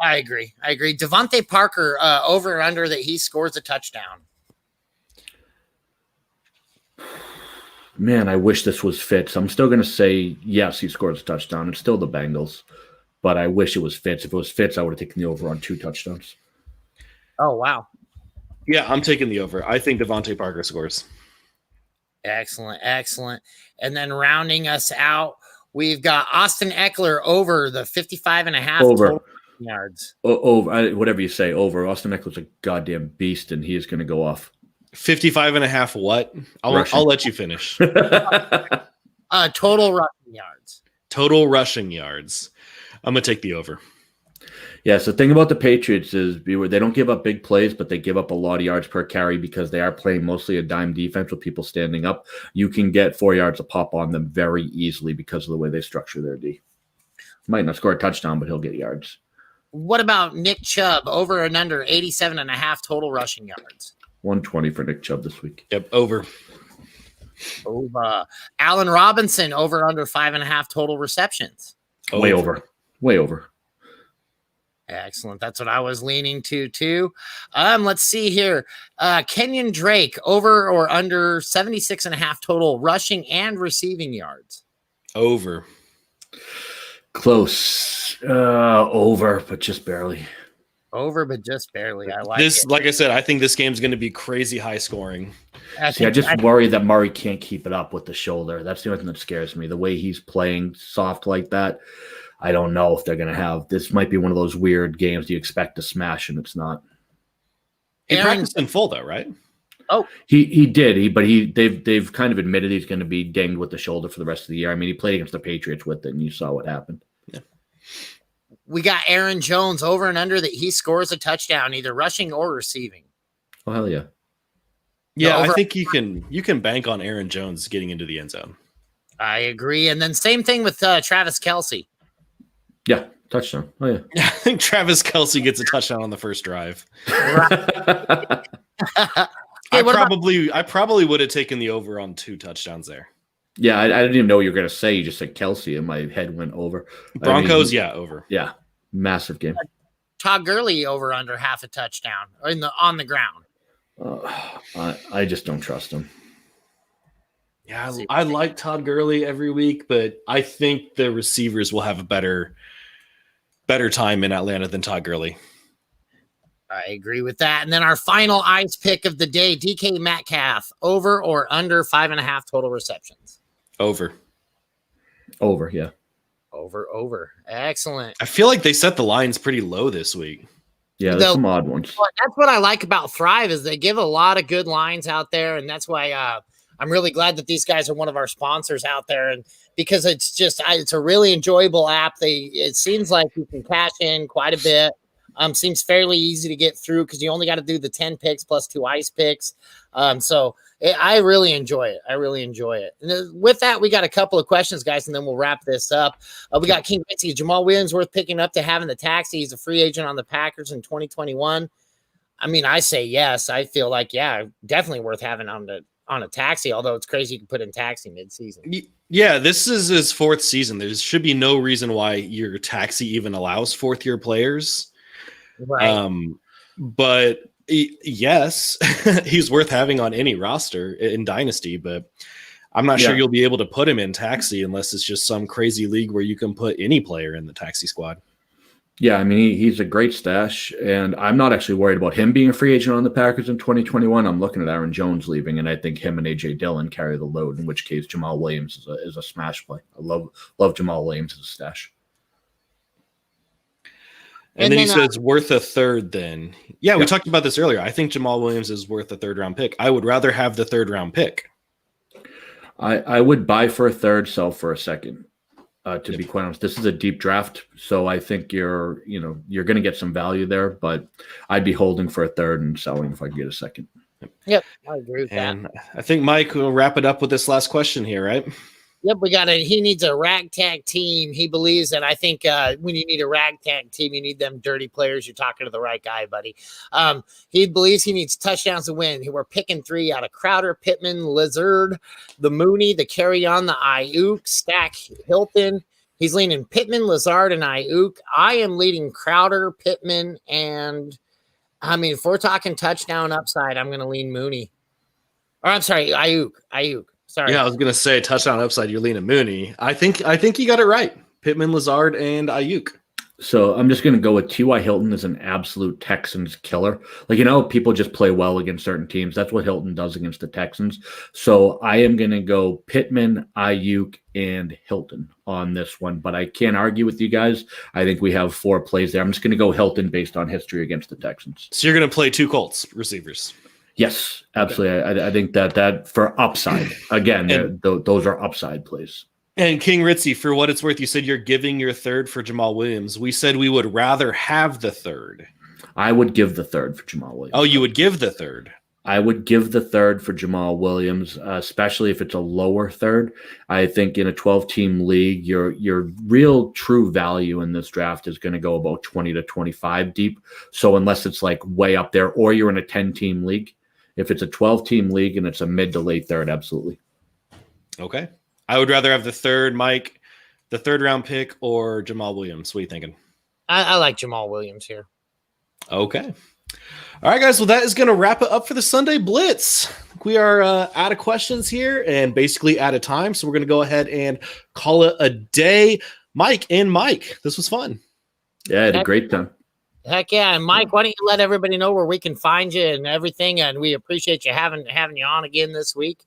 I agree. Devontae Parker, over or under that he scores a touchdown. Man, I wish this was Fitz. I'm still going to say yes, he scores a touchdown. It's still the Bengals, but I wish it was Fitz. If it was Fitz, I would have taken the over on 2 touchdowns. Oh, wow. Yeah, I'm taking the over. I think Devontae Parker scores. Excellent. And then rounding us out, we've got Austin Eckler over the 55.5 over yards. Over, whatever you say, over. Austin Eckler's a goddamn beast, and he is going to go off. 55.5 what? I'll let you finish. Total rushing yards. Total rushing yards. I'm going to take the over. Yeah, so the thing about the Patriots is they don't give up big plays, but they give up a lot of yards per carry because they are playing mostly a dime defense with people standing up. You can get 4 yards a pop on them very easily because of the way they structure their D. Might not score a touchdown, but he'll get yards. What about Nick Chubb, over and under 87.5 total rushing yards? 120 for Nick Chubb this week. Yep, over. Allen Robinson, over under 5.5 total receptions. Way over. Excellent. That's what I was leaning to too. Let's see here. Kenyon Drake, over or under 76.5 total rushing and receiving yards. Over. Close. Over, but just barely. Over, but just barely. I like this. It. Like I said, I think this game's going to be crazy high scoring. I just worry that Murray can't keep it up with the shoulder. That's the only thing that scares me. The way he's playing soft like that, I don't know if they're going to have. This might be one of those weird games you expect to smash, and it's not. He practiced in full, though, right? Oh, he did. They've kind of admitted he's going to be dinged with the shoulder for the rest of the year. I mean, he played against the Patriots with it, and you saw what happened. Yeah. We got Aaron Jones, over and under that he scores a touchdown, either rushing or receiving. Oh, hell yeah. Yeah, I think you can bank on Aaron Jones getting into the end zone. I agree. And then same thing with Travis Kelce. Yeah, touchdown. Oh yeah. I think Travis Kelce gets a touchdown on the first drive. Hey, I what about- probably would have taken the over on 2 touchdowns there. Yeah, I didn't even know what you were going to say. You just said Kelce, and my head went over. Broncos, over. Yeah, massive game. Todd Gurley over under half a touchdown or on the ground. I just don't trust him. Yeah, I like Todd Gurley every week, but I think the receivers will have a better time in Atlanta than Todd Gurley. I agree with that. And then our final ice pick of the day, DK Metcalf, over or under 5.5 total receptions? Over, yeah. Over. Excellent. I feel like they set the lines pretty low this week. Yeah, there's some odd ones. Well, that's what I like about Thrive is they give a lot of good lines out there, and that's why I'm really glad that these guys are one of our sponsors out there, and because it's a really enjoyable app. It seems like you can cash in quite a bit. Seems fairly easy to get through because you only got to do the 10 picks plus 2 ice picks. I really enjoy it. And with that, we got a couple of questions, guys, and then we'll wrap this up. We got King Ritzy. Jamal Williams worth picking up to having the taxi. He's a free agent on the Packers in 2021. I mean, I say yes. I feel like, yeah, definitely worth having on a taxi, although it's crazy you can put in taxi mid-season. Yeah, this is his 4th season. There should be no reason why your taxi even allows 4th-year players. Right. But yes, he's worth having on any roster in Dynasty, but I'm not sure you'll be able to put him in taxi unless it's just some crazy league where you can put any player in the taxi squad. Yeah, I mean, he's a great stash, and I'm not actually worried about him being a free agent on the Packers in 2021. I'm looking at Aaron Jones leaving, and I think him and A.J. Dillon carry the load, in which case Jamal Williams is a smash play. I love Jamal Williams as a stash. And then he says worth a third then. Yeah, we talked about this earlier. I think Jamal Williams is worth a 3rd-round pick. I would rather have the 3rd-round pick. I would buy for a third, sell for a second. To be quite honest, this is a deep draft, so I think you're going to get some value there, but I'd be holding for a third and selling if I could get a second. Yep, I agree with and that. I think Mike will wrap it up with this last question here, right? Yep, he needs a ragtag team. He believes, and I think when you need a ragtag team, you need them dirty players. You're talking to the right guy, buddy. He believes he needs touchdowns to win. We're picking 3 out of Crowder, Pittman, Lazard, the Mooney, the Carry-On, the Ayuk, Stack, Hilton. He's leaning Pittman, Lazard, and Ayuk. I am leading Crowder, Pittman, and I mean, if we're talking touchdown upside, I'm going to lean Mooney. Or I'm sorry, Ayuk. Sorry. Yeah, I was gonna say touchdown upside. You're leaning Mooney. I think you got it right. Pittman, Lazard, and Ayuk. So I'm just gonna go with T.Y. Hilton as an absolute Texans killer. People just play well against certain teams. That's what Hilton does against the Texans. So I am gonna go Pittman, Ayuk, and Hilton on this one. But I can't argue with you guys. I think we have 4 plays there. I'm just gonna go Hilton based on history against the Texans. So you're gonna play 2 Colts receivers. Yes, absolutely. Okay. I think that for upside, again, those are upside plays. And King Ritzy, for what it's worth, you said you're giving your 3rd for Jamal Williams. We said we would rather have the 3rd. I would give the 3rd for Jamal Williams. Oh, you would give the 3rd? I would give the 3rd for Jamal Williams, especially if it's a lower 3rd. I think in a 12-team league, your real true value in this draft is going to go about 20 to 25 deep. So unless it's like way up there, or you're in a 10-team league, if it's a 12-team league and it's a mid to late 3rd, absolutely. Okay. I would rather have the 3rd, Mike, the 3rd-round pick, or Jamal Williams. What are you thinking? I like Jamal Williams here. Okay. All right, guys. Well, that is going to wrap it up for the Sunday Blitz. We are out of questions here and basically out of time, so we're going to go ahead and call it a day. Mike, this was fun. Yeah, I had a great time. Heck yeah. And Mike, why don't you let everybody know where we can find you and everything? And we appreciate you having you on again this week.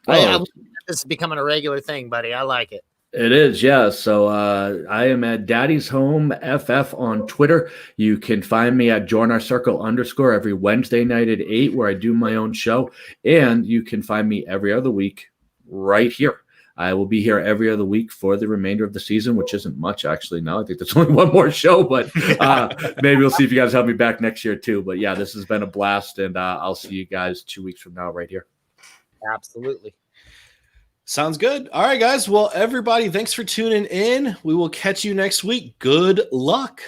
This is becoming a regular thing, buddy. I like it. It is, yeah. So I am at Daddy's Home FF on Twitter. You can find me at JoinOurCircle_ every Wednesday night at 8, where I do my own show. And you can find me every other week right here. I will be here every other week for the remainder of the season, which isn't much, actually. No, I think there's only 1 more show, but maybe we'll see if you guys have me back next year, too. But, yeah, this has been a blast, and I'll see you guys 2 weeks from now right here. Absolutely. Sounds good. All right, guys. Well, everybody, thanks for tuning in. We will catch you next week. Good luck.